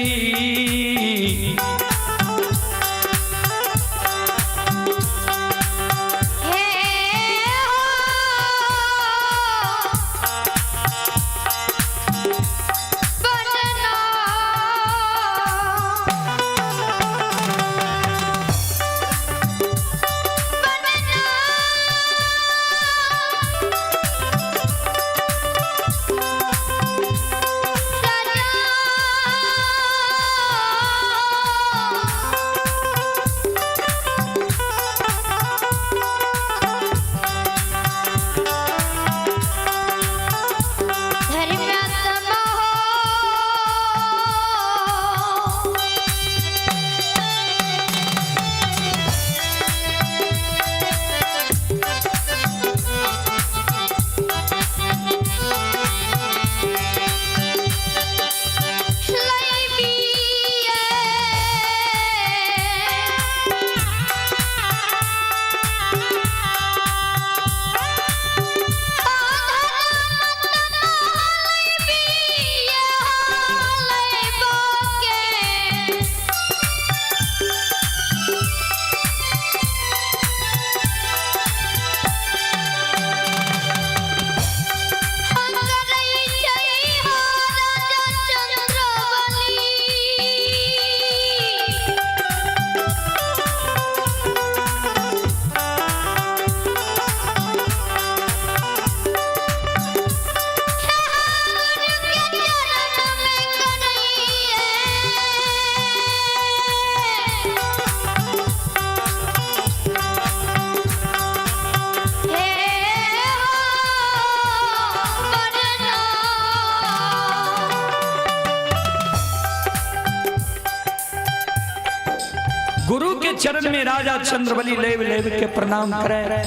गुरु के चरण में राजा चंद्रबली लेव लेव के प्रणाम करे।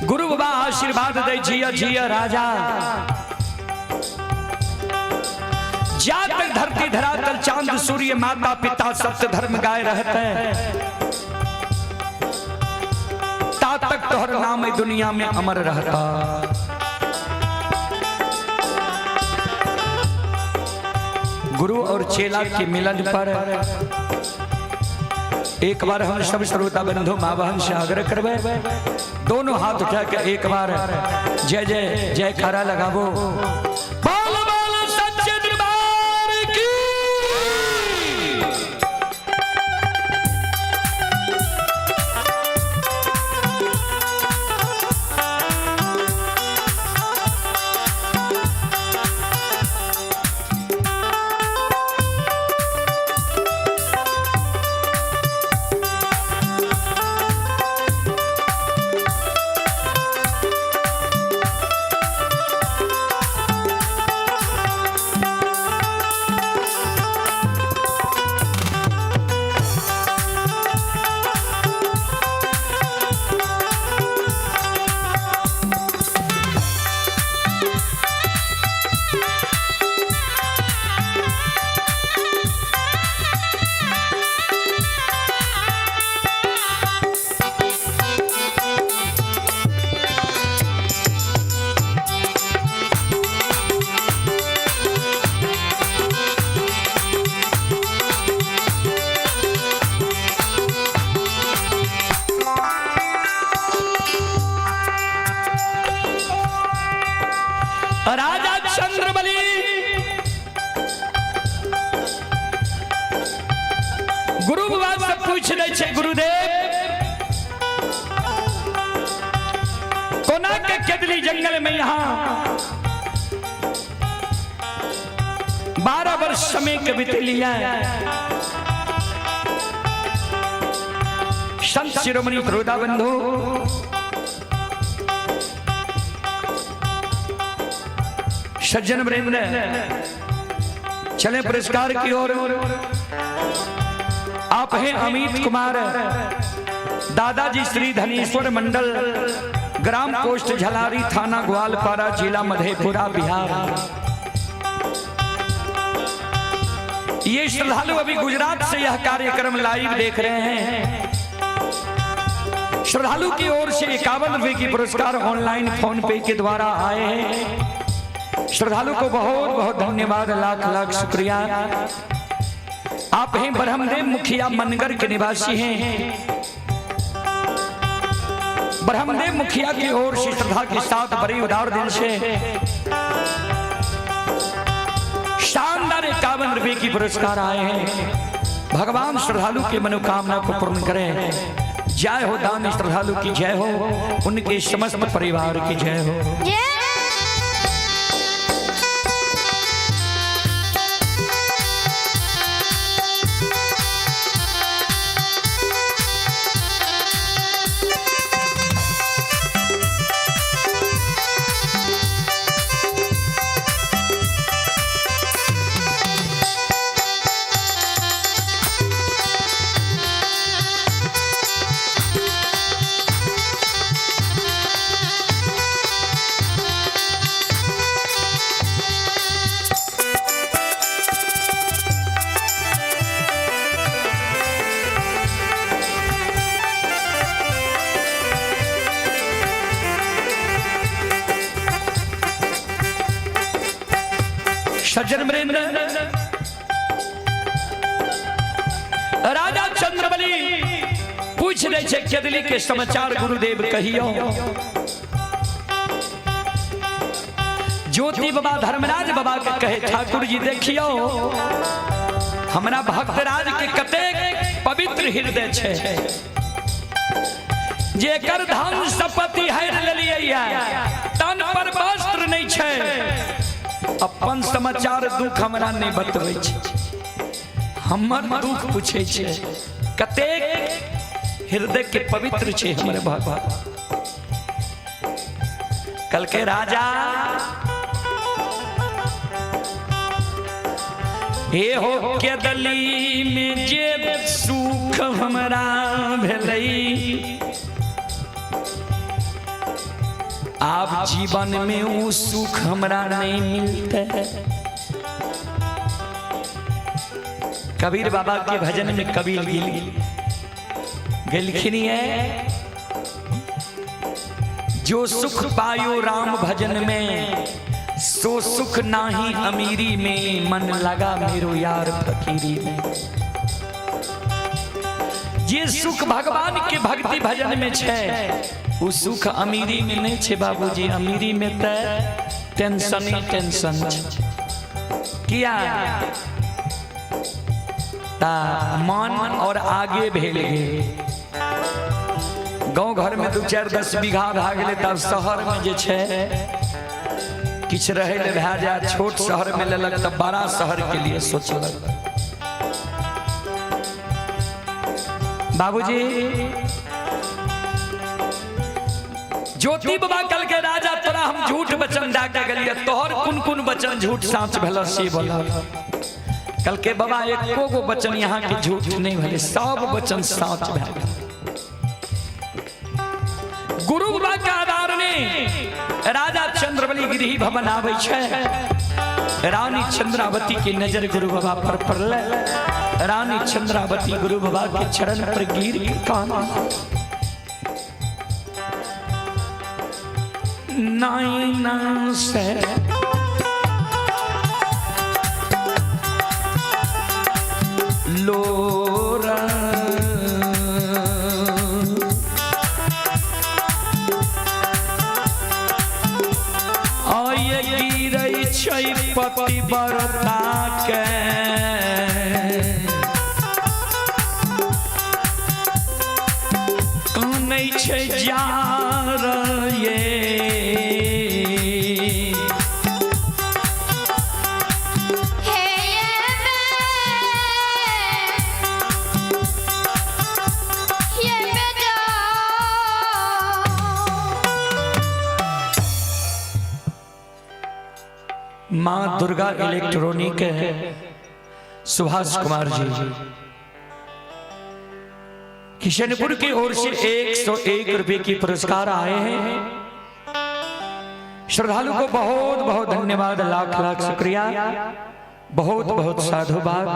गुरु बाबा आशीर्वाद दे जिया जिया राजा जा तक धरती धरातल चांद सूर्य माता पिता सत्य धर्म गाय रहते हैं, ता तक तोहर नाम दुनिया में अमर रहता। गुरु और चेला के मिलन पर एक बार हम सब श्रोता बंधु माँ बहन से आग्रह करवे, दोनों हाथ उठा के एक बार जय जय जयकारा लगावो। बोल बोल सच्चे दरबार की। राजा चंद्रबली गुरु बाबा से पूछ रहे छे, गुरुदेव कोना के केदली जंगल में यहाँ 12 वर्ष समय के बीत लिया। संत शिरोमणि श्रोता बंधु सज्जन वृंद चले पुरस्कार की ओर। आप हैं अमित कुमार, दादाजी श्री धनेश्वर मंडल, ग्राम पोस्ट झलारी, थाना ग्वालपारा, जिला मधेपुरा, बिहार। ये श्रद्धालु अभी गुजरात से यह कार्यक्रम लाइव देख रहे हैं। श्रद्धालु की ओर से 51 रुपए की पुरस्कार ऑनलाइन फोन पे के द्वारा आए हैं। श्रद्धालु को बहुत बहुत धन्यवाद, लाख लाख शुक्रिया। आप हैं ब्रह्मदेव मुखिया, मनगर के निवासी हैं। ब्रह्मदेव मुखिया की ओर से श्रद्धा के साथ बड़े उदार दिल से शानदार 51 रुपए की पुरस्कार आए हैं। भगवान श्रद्धालु के मनोकामना को पूर्ण करें। जय हो दान श्रद्धालु की जय हो, उनके समस्त परिवार की जय हो। सज्जन वृंद, राजा चंद्रबली पूछ रहे छे केदली के समाचार गुरुदेव कहियो। ज्योति बाबा धर्मराज बाबा के कहे, ठाकुर जी देखियो हमरा भक्तराज के कतेक पवित्र हृदय छे, जेकर धन संपत्ति हर लेलिए, तन पर वस्त्र नहीं छे, अपन समाचार दुख हमरा नहीं बतबै छे, हमर दुख पूछे छे, कतेक हृदय के पवित्र छे हमर बाबा। कल के राजा हे हो केदली में जे सुख हमरा भेलई, आप जीवन में वो सुख हमरा नहीं मिलते। कबीर बाबा के भजन में कबीर गिलखिनी है, जो सुख पायो राम भजन में, सो सुख नाही अमीरी में, मन लगा मेरो यार फकीरी में। ये सुख भगवान के भक्ति भजन में छे, वो सुख अमीरी में नहीं छे बाबूजी। अमीरी में तो टेंशन ही टेंशन किया ता मन और आगे भेल गे। गाँव घर में 2-4-10 बीघा भा गए, तब शहर में जे छे किछ रहे ले भा जा, छोट शहर में लेलक तब बड़ा शहर के लिए सोचलक। बाबूजी ज्योति बाबा कल के राजा तोरा हम झूठ वचन दे के गलिए, तोहर कुन वचन झूठ साँच भेल से बोला। कल के बाबा एको गो वचन यहाँ के झूठ नहीं भेले, सब वचन साँच भेल। गुरु बाबा के आधार ने राजा चंद्रबली गिरही भवन आवे छे, रानी चंद्रावती की नजर गुरु बाबा पर पड़ले। रानी चंद्रावती गुरु बाबा के चरण पर गिर के काना, नैना से लोरा आये गिरै छै पतिव्रता के, कानै छै जार ये माँ दुर्गा इलेक्ट्रॉनिक है, सुभाष कुमार जी किशनपुर की ओर से 101 रुपए की पुरस्कार आए हैं। श्रद्धालु को बहुत बहुत धन्यवाद, लाख लाख शुक्रिया, बहुत बहुत साधुवाद।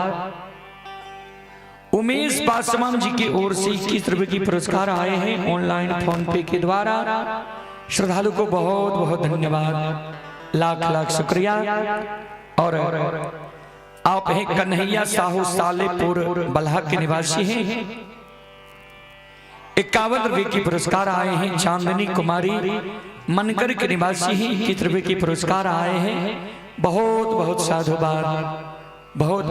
उमेश पासवान जी की ओर से 21 रुपए की पुरस्कार आए हैं ऑनलाइन फोन पे के द्वारा। श्रद्धालु को बहुत बहुत धन्यवाद, लाख लाख शुक्रिया। और आप हैं कन्हैया साहू सालेपुर बल्हा के निवासी हैं, 51 रुपए की पुरस्कार आए हैं। चांदनी कुमारी मनकर के निवासी हैं, 21 रुपए की पुरस्कार आए हैं। बहुत बहुत साधुवाद, बहुत